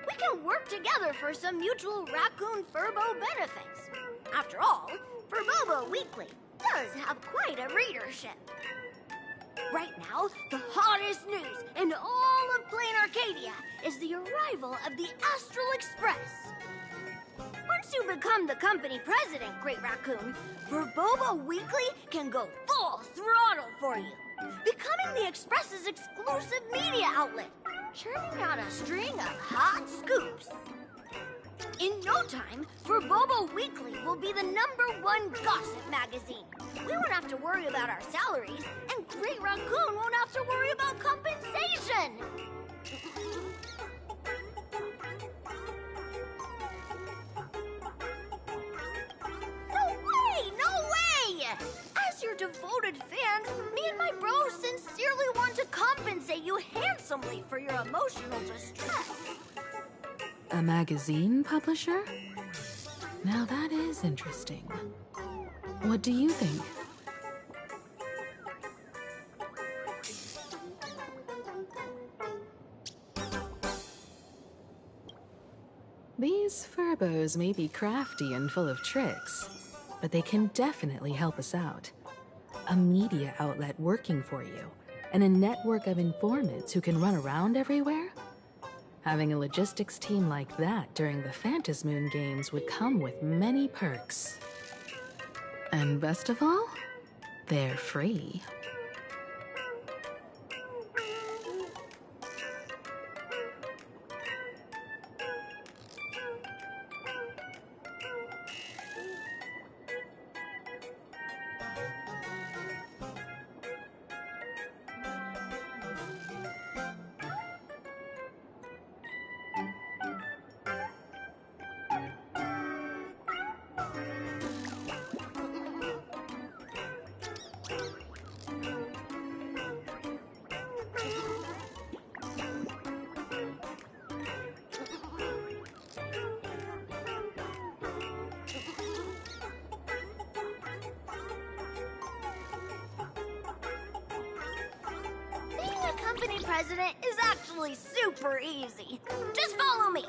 Speaker 7: We can work together for some mutual Raccoon Furbo benefits. After all, Furbobo Weekly does have quite a readership. Right now, the hottest news in all of Plain Arcadia is the arrival of the Astral Express. Once you become the company president, Great Raccoon, Furbobo Weekly can go full throttle for you, becoming the Express's exclusive media outlet, churning out a string of hot scoops. In no time, Furbobo Weekly will be the #1 gossip magazine. We won't have to worry about our salaries, and Great Raccoon won't have to worry about compensation. No way! As your devoted fans, me and my bros sincerely want to compensate you handsomely for your emotional distress.
Speaker 17: A magazine publisher? Now that is interesting. What do you think? These Furbos may be crafty and full of tricks, but they can definitely help us out. A media outlet working for you, and a network of informants who can run around everywhere? Having a logistics team like that during the Phantasmoon games would come with many perks. And best of all, they're free.
Speaker 7: Company president is actually super easy. Just follow me.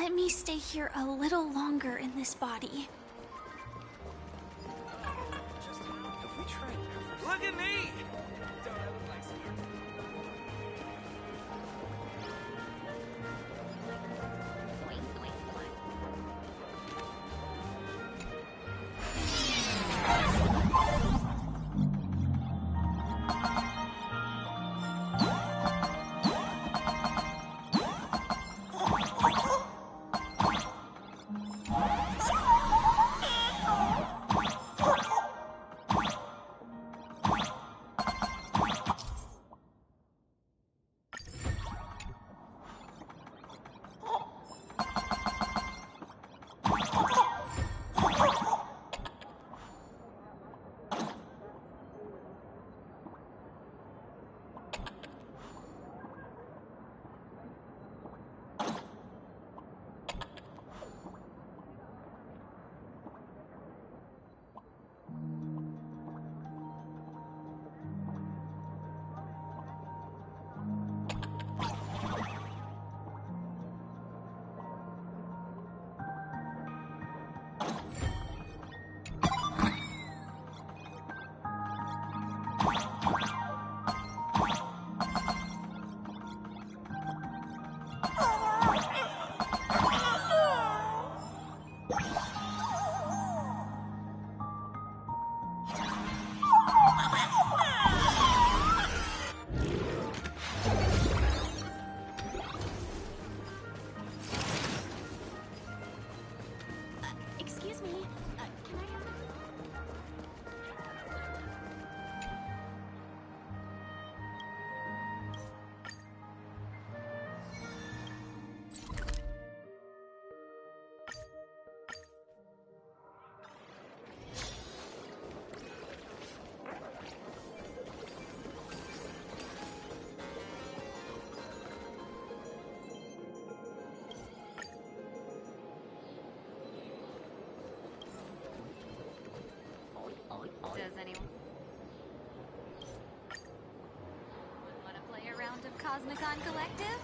Speaker 18: Let me stay here a little longer in this body.
Speaker 14: Look at me!
Speaker 7: does anyone? Want to play a round of Cosmicon Collective?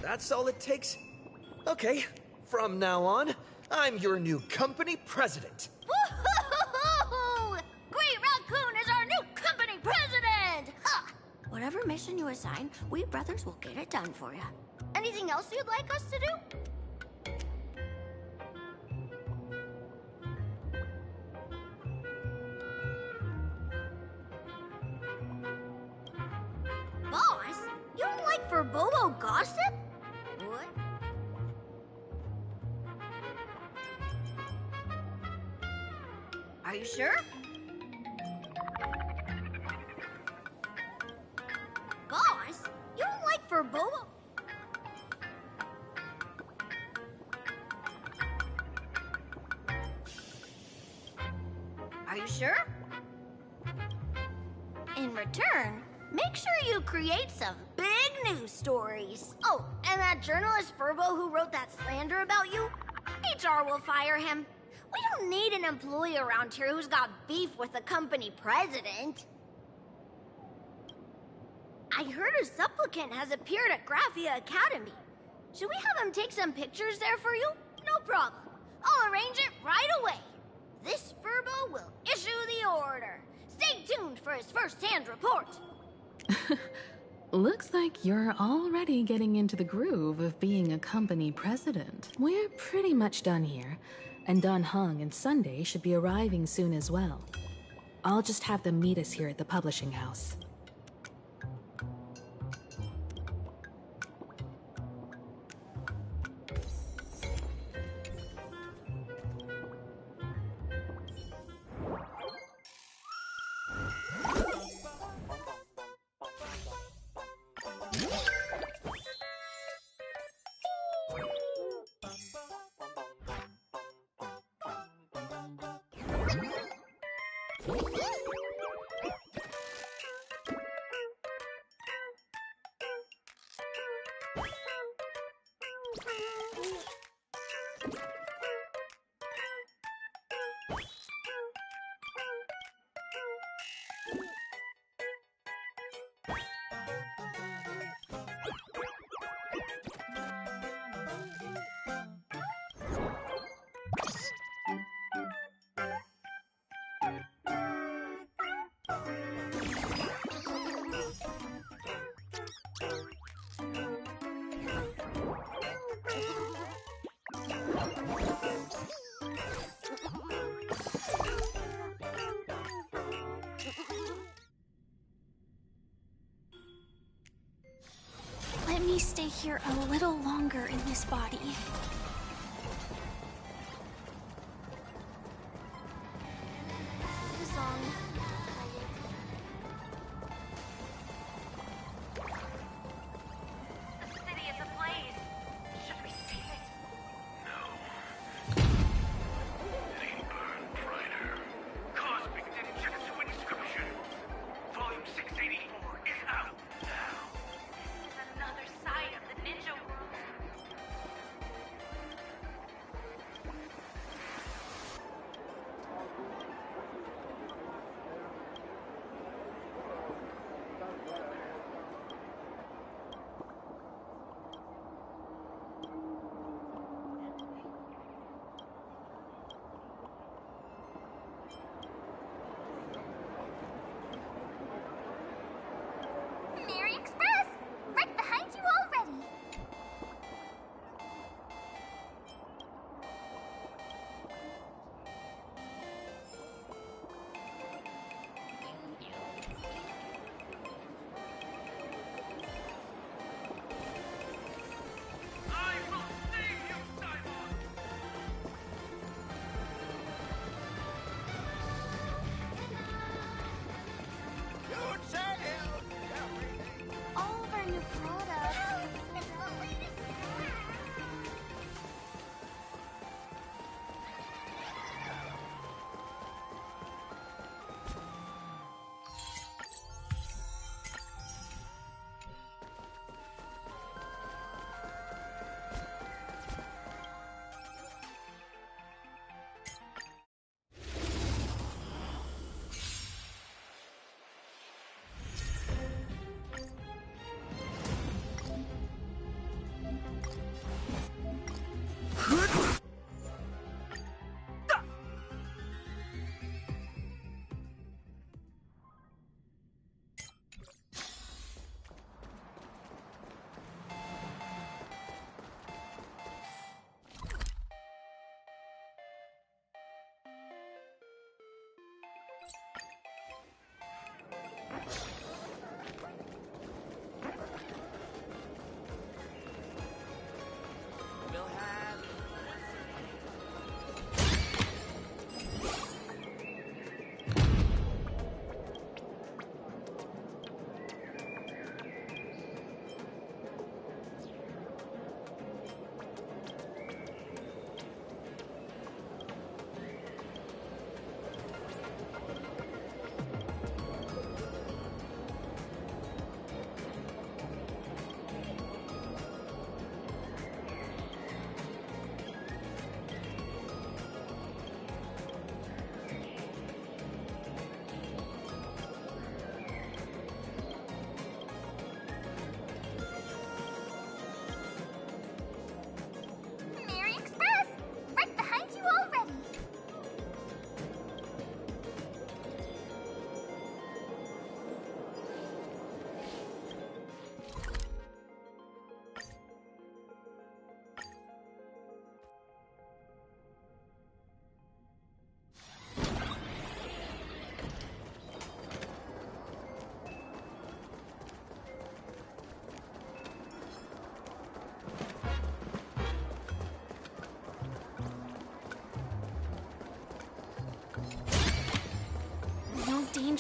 Speaker 19: That's all it takes? Okay, from now on, I'm your new company president.
Speaker 7: Woohoo! Great Raccoon is our new company president! Ha! Whatever mission you assign, we brothers will get it done for you. Anything else you'd like us to do? Boss, you don't like Verbobo gossip? What? Are you sure? Boss, you don't like Verbobo? Are you sure? In return, make sure you create some big news stories. Oh, and that journalist Verbo who wrote that slander about you, HR will fire him. We don't need an employee around here who's got beef with the company president. I heard a supplicant has appeared at Graphia Academy. Should we have him take some pictures there for you? No problem. I'll arrange it right away. This Verbo will issue the order. Stay tuned for his first-hand report.
Speaker 17: Looks like you're already getting into the groove of being a company president. We're pretty much done here, and Dan Heng and Sunday should be arriving soon as well. I'll just have them meet us here at the publishing house.
Speaker 18: Let me stay here a little longer in this body.
Speaker 7: This song.
Speaker 10: The city is ablaze. Should we see it?
Speaker 8: No. It ain't burned brighter. Cosmic Ninjutsu Inscription. Volume 684 is out now.
Speaker 10: This is another side of the ninja world.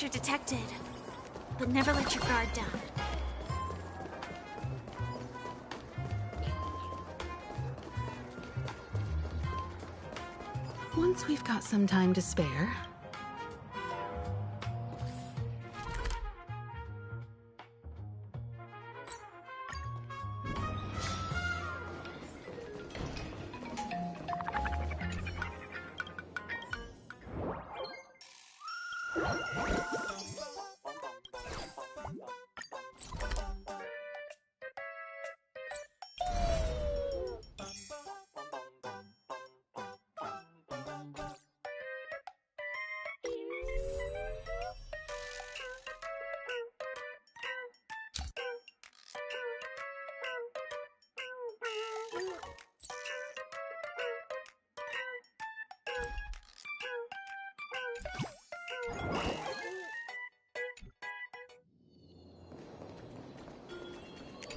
Speaker 18: you're detected. But never let your guard down.
Speaker 17: Once we've got some time to spare,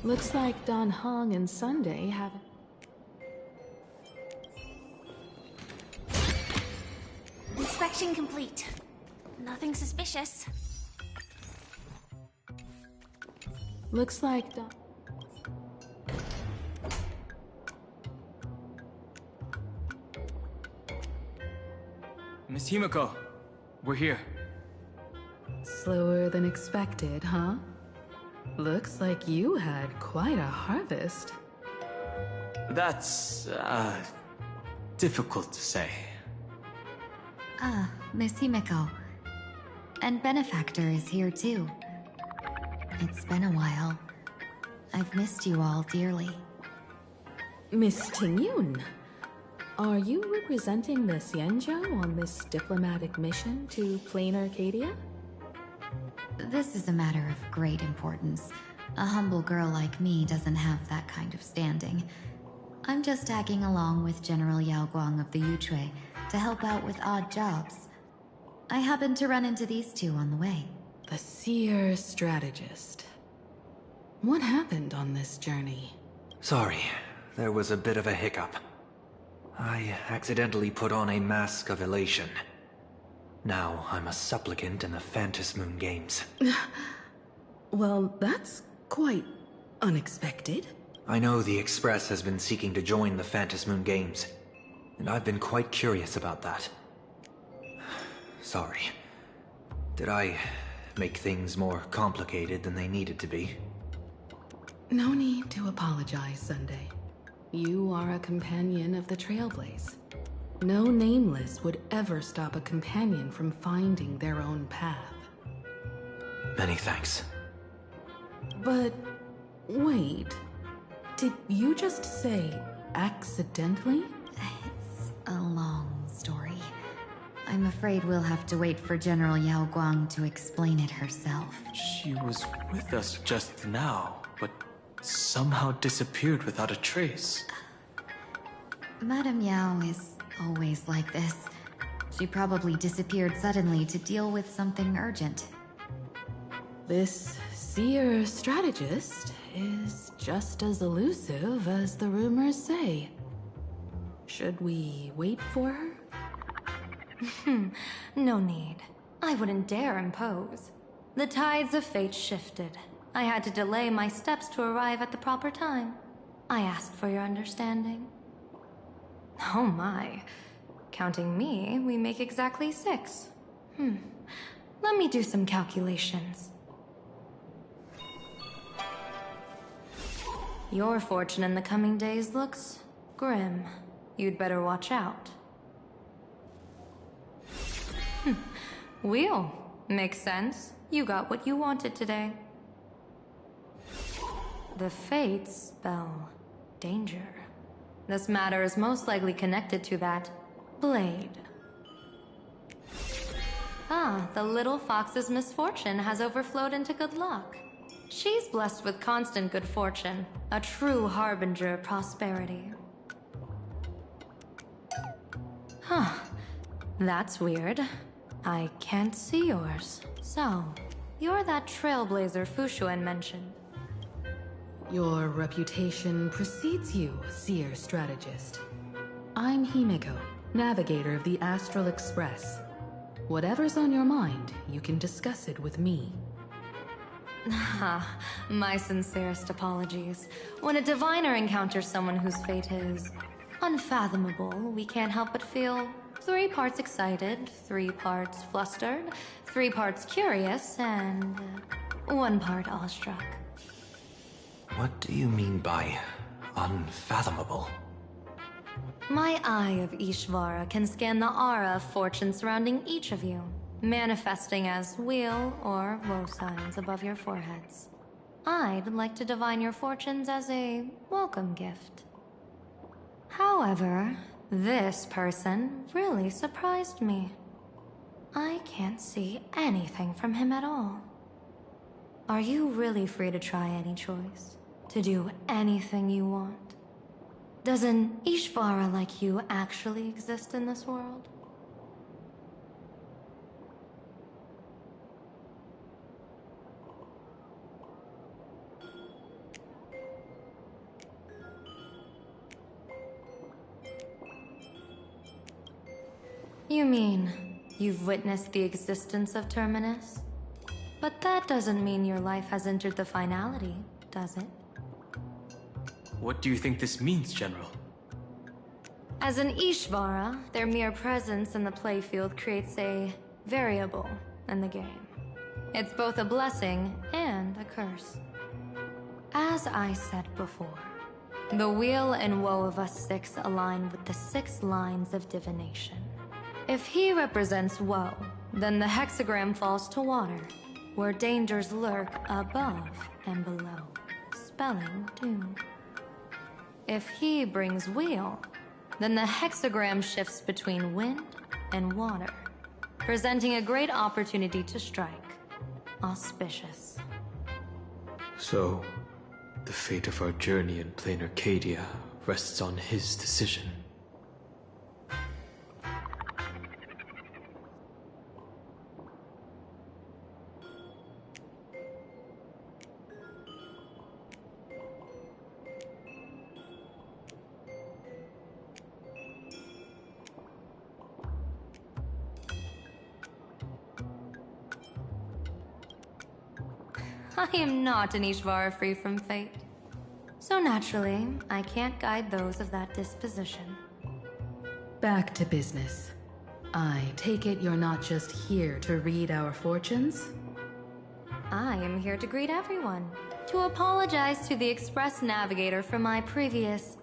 Speaker 17: looks like Don Hong and Sunday have...
Speaker 18: Inspection complete. Nothing suspicious.
Speaker 17: Looks like Don...
Speaker 2: Miss Himiko, we're here.
Speaker 17: Slower than expected, huh? Looks like you had quite a harvest.
Speaker 2: That's, difficult to say.
Speaker 1: Ah, Miss Himiko. And Benefactor is here too. It's been a while. I've missed you all dearly.
Speaker 17: Miss Tingyun, are you representing the Xianzhou on this diplomatic mission to Plain Arcadia?
Speaker 1: This is a matter of great importance. A humble girl like me doesn't have that kind of standing. I'm just tagging along with General Yao Guang of the Yuchui to help out with odd jobs. I happened to run into these two on the way.
Speaker 17: The seer strategist. What happened on this journey?
Speaker 3: Sorry, there was a bit of a hiccup. I accidentally put on a mask of elation. Now I'm a supplicant in the Phantom Moon Games.
Speaker 17: Well, that's quite unexpected.
Speaker 3: I know the Express has been seeking to join the Phantom Moon Games, and I've been quite curious about that. Sorry. Did I make things more complicated than they needed to be?
Speaker 17: No need to apologize, Sunday. You are a companion of the Trailblaze. No Nameless would ever stop a companion from finding their own path.
Speaker 3: Many thanks.
Speaker 17: But wait, did you just say accidentally?
Speaker 1: It's a long story. I'm afraid we'll have to wait for General Yao Guang to explain it herself.
Speaker 2: She was with us just now, but somehow disappeared without a trace.
Speaker 1: Madame Yao is always like this. She probably disappeared suddenly to deal with something urgent.
Speaker 17: This seer strategist is just as elusive as the rumors say. Should we wait for her?
Speaker 4: No need. I wouldn't dare impose. The tides of fate shifted. I had to delay my steps to arrive at the proper time. I asked for your understanding. Oh my. Counting me, we make exactly 6. Let me do some calculations. Your fortune in the coming days looks grim. You'd better watch out. Wheel. Makes sense. You got what you wanted today. The fates spell danger. This matter is most likely connected to that blade. Ah, the little fox's misfortune has overflowed into good luck. She's blessed with constant good fortune, a true harbinger of prosperity. Huh. That's weird. I can't see yours. So, you're that trailblazer Fushuan mentioned.
Speaker 17: Your reputation precedes you, seer strategist. I'm Himiko, navigator of the Astral Express. Whatever's on your mind, you can discuss it with me.
Speaker 4: My sincerest apologies. When a diviner encounters someone whose fate is unfathomable, we can't help but feel 3 parts excited, 3 parts flustered, 3 parts curious, and 1 part awestruck.
Speaker 3: What do you mean by unfathomable?
Speaker 4: My eye of Ishvara can scan the aura of fortune surrounding each of you, manifesting as wheel or woe signs above your foreheads. I'd like to divine your fortunes as a welcome gift. However, this person really surprised me. I can't see anything from him at all. Are you really free to try any choice? To do anything you want? Does an Ishvara like you actually exist in this world? You mean, you've witnessed the existence of Terminus? But that doesn't mean your life has entered the finality, does it?
Speaker 2: What do you think this means, General?
Speaker 4: As an Ishvara, their mere presence in the playfield creates a variable in the game. It's both a blessing and a curse. As I said before, the wheel and woe of us 6 align with the 6 lines of divination. If he represents woe, then the hexagram falls to water, where dangers lurk above and below, spelling doom. If he brings wheel, then the hexagram shifts between wind and water, presenting a great opportunity to strike. Auspicious.
Speaker 2: So, the fate of our journey in plain Arcadia rests on his decision.
Speaker 4: I am not an Ishvara free from fate. So naturally, I can't guide those of that disposition.
Speaker 17: Back to business. I take it you're not just here to read our fortunes?
Speaker 4: I am here to greet everyone, to apologize to the Express Navigator for my previous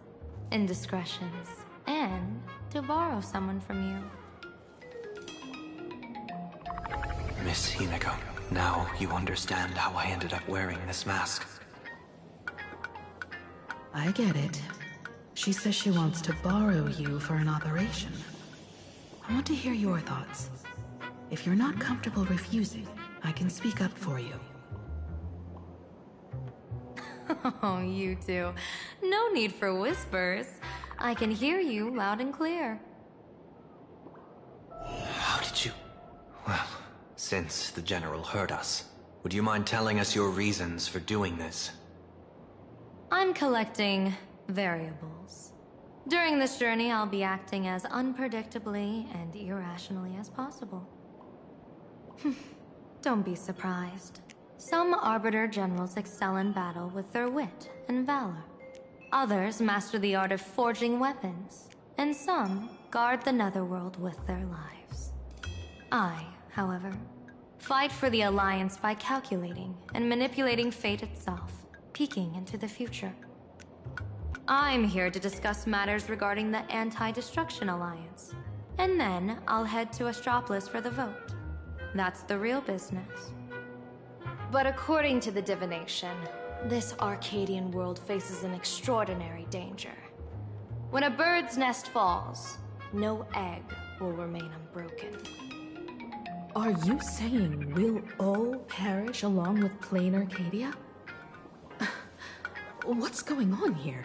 Speaker 4: indiscretions, and to borrow someone from you.
Speaker 3: Miss Himeko, now you understand how I ended up wearing this mask.
Speaker 17: I get it. She says she wants to borrow you for an operation. I want to hear your thoughts. If you're not comfortable refusing, I can speak up for you.
Speaker 4: Oh, you two. No need for whispers. I can hear you loud and clear.
Speaker 3: How did you... Well, since the General heard us, would you mind telling us your reasons for doing this?
Speaker 4: I'm collecting variables. During this journey, I'll be acting as unpredictably and irrationally as possible. Don't be surprised. Some Arbiter Generals excel in battle with their wit and valor. Others master the art of forging weapons. And some guard the Netherworld with their lives. I, however, fight for the Alliance by calculating and manipulating fate itself, peeking into the future. I'm here to discuss matters regarding the Anti-Destruction Alliance. And then I'll head to Astropolis for the vote. That's the real business. But according to the divination, this Arcadian world faces an extraordinary danger. When a bird's nest falls, no egg will remain unbroken.
Speaker 17: Are you saying we'll all perish along with plain Arcadia? What's going on here?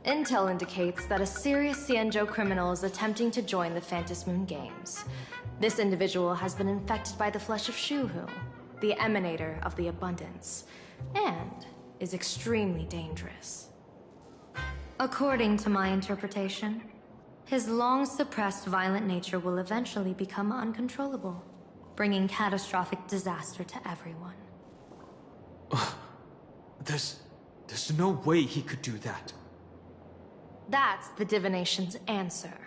Speaker 4: Intel indicates that a serious Xianzhou criminal is attempting to join the Phantom Moon Games. This individual has been infected by the flesh of Shuhu, the emanator of the abundance, and is extremely dangerous. According to my interpretation, his long-suppressed violent nature will eventually become uncontrollable, bringing catastrophic disaster to everyone.
Speaker 2: There's no way he could do that.
Speaker 4: That's the divination's answer.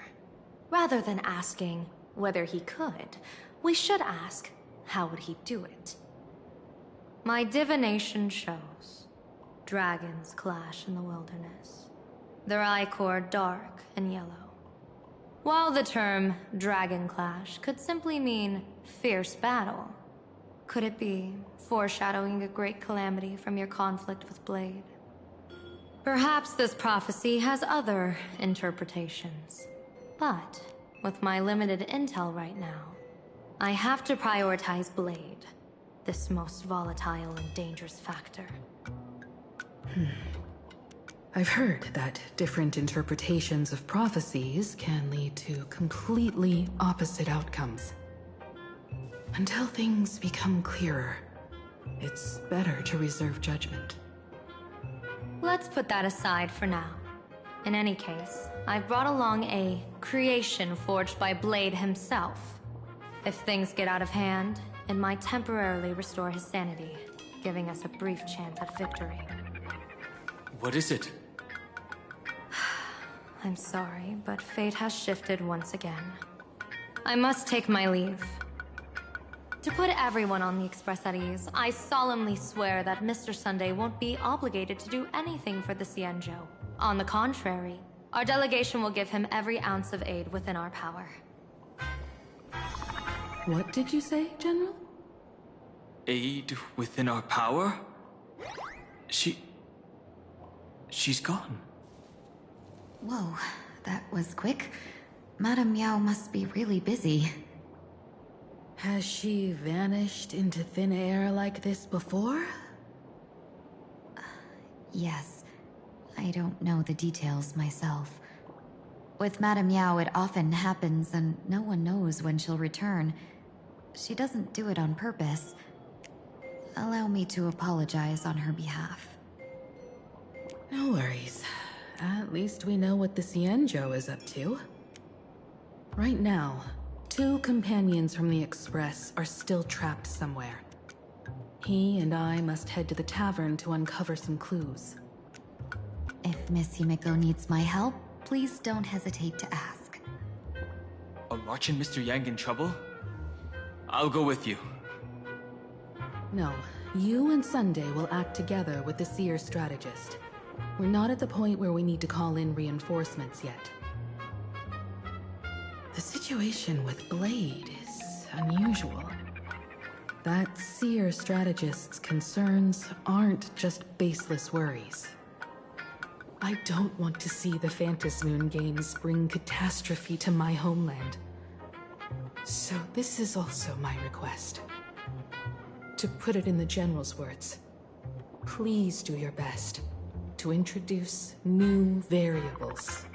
Speaker 4: Rather than asking whether he could, we should ask, how would he do it? My divination shows dragons clash in the wilderness, their ichor dark and yellow. While the term dragon clash could simply mean fierce battle, could it be foreshadowing a great calamity from your conflict with Blade? Perhaps this prophecy has other interpretations. But with my limited intel right now, I have to prioritize Blade, this most volatile and dangerous factor.
Speaker 17: I've heard that different interpretations of prophecies can lead to completely opposite outcomes. Until things become clearer, it's better to reserve judgment.
Speaker 4: Let's put that aside for now. In any case, I've brought along a creation forged by Blade himself. If things get out of hand, it might temporarily restore his sanity, giving us a brief chance at victory.
Speaker 2: What is it?
Speaker 4: I'm sorry, but fate has shifted once again. I must take my leave. To put everyone on the Express at ease, I solemnly swear that Mr. Sunday won't be obligated to do anything for the Cienjo. On the contrary, our delegation will give him every ounce of aid within our power.
Speaker 17: What did you say, General?
Speaker 2: Aid within our power? She's gone.
Speaker 1: Whoa, that was quick. Madame Meow must be really busy.
Speaker 17: Has she vanished into thin air like this before?
Speaker 1: Yes. I don't know the details myself. With Madame Meow, it often happens and no one knows when she'll return. She doesn't do it on purpose. Allow me to apologize on her behalf.
Speaker 17: No worries. At least we know what the Cienjo is up to. Right now, 2 companions from the Express are still trapped somewhere. He and I must head to the tavern to uncover some clues.
Speaker 1: If Miss Himiko needs my help, please don't hesitate to ask.
Speaker 2: Are March and Mr. Yang in trouble? I'll go with you.
Speaker 17: No, you and Sunday will act together with the Seer strategist. We're not at the point where we need to call in reinforcements yet. The situation with Blade is unusual. That Seer strategist's concerns aren't just baseless worries. I don't want to see the Phantasmoon games bring catastrophe to my homeland. So this is also my request. To put it in the General's words, please do your best to introduce new variables.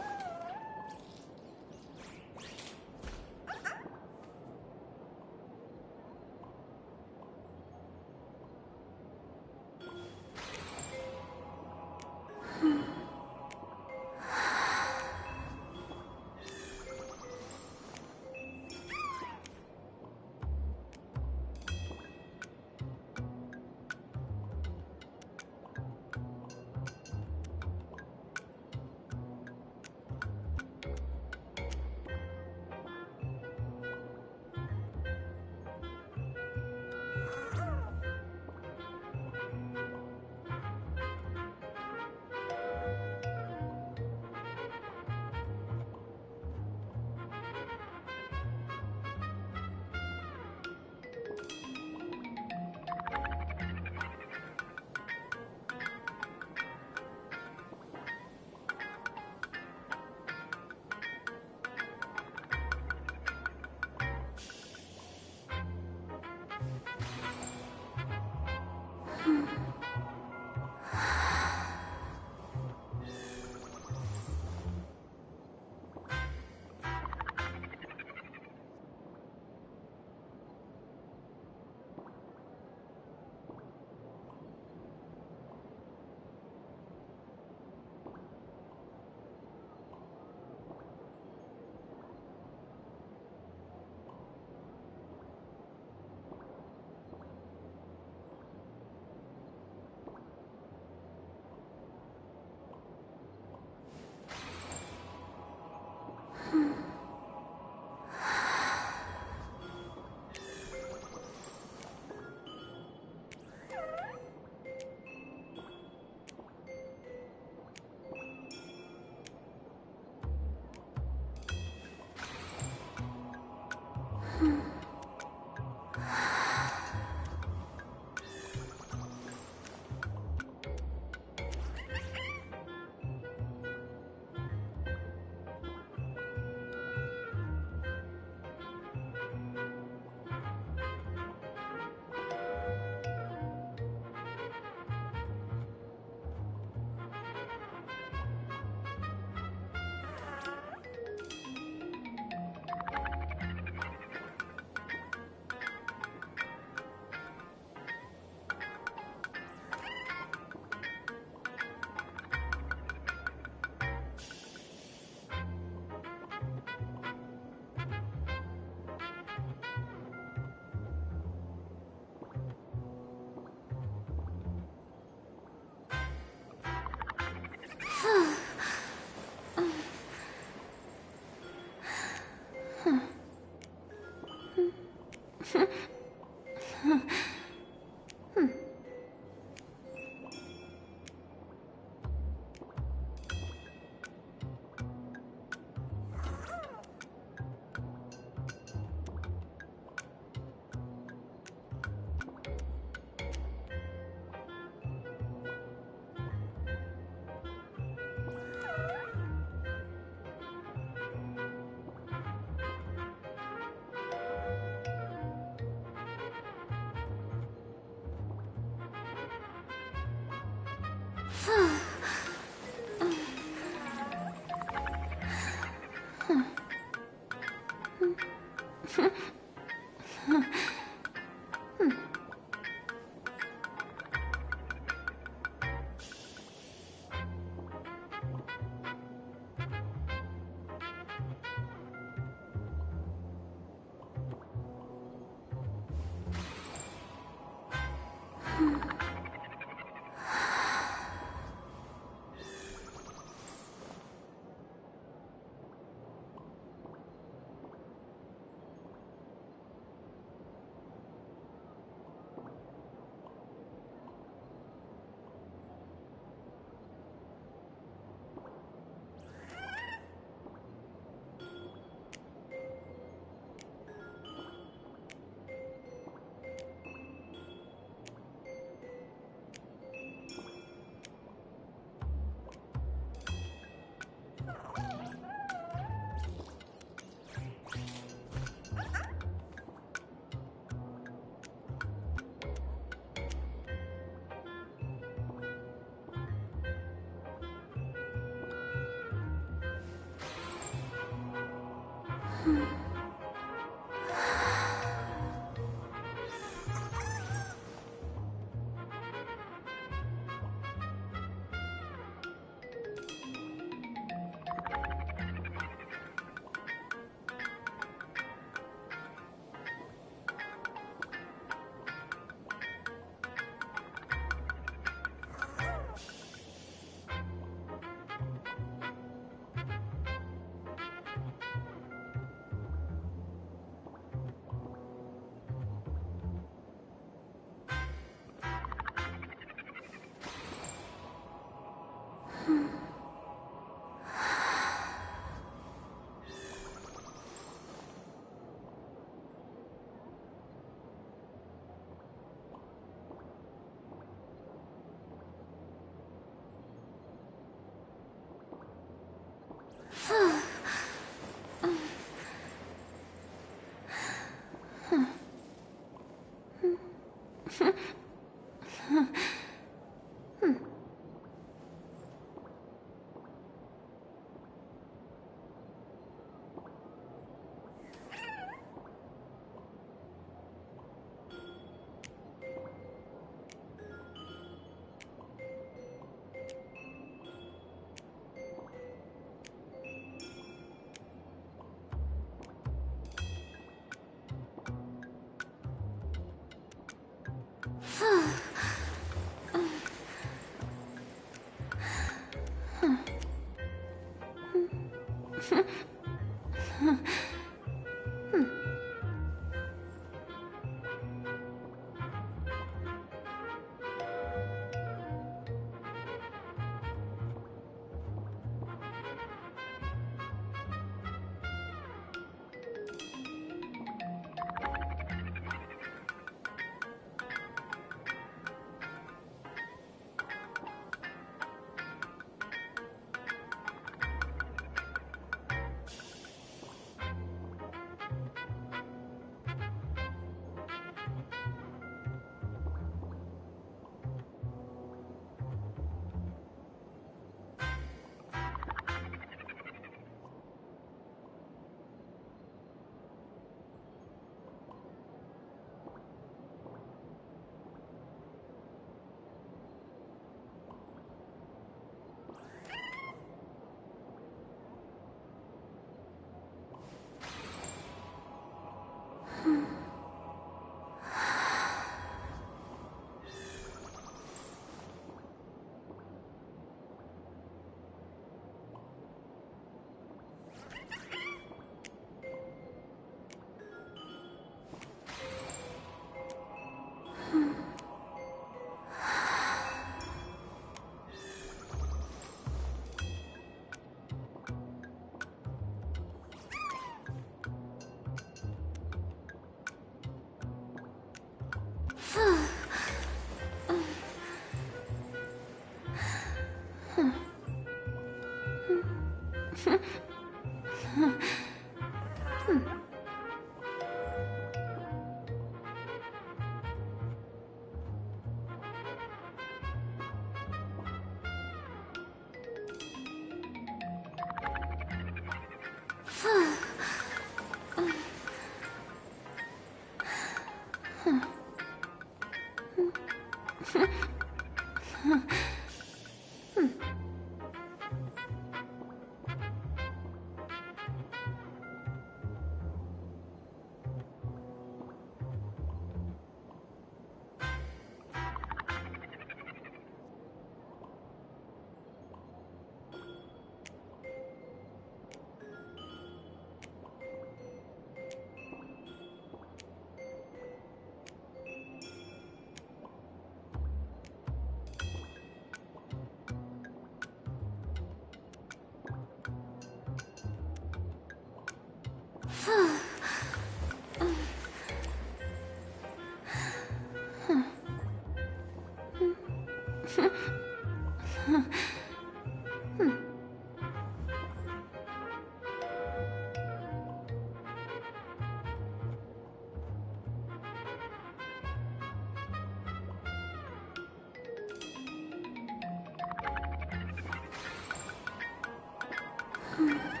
Speaker 6: Hmm.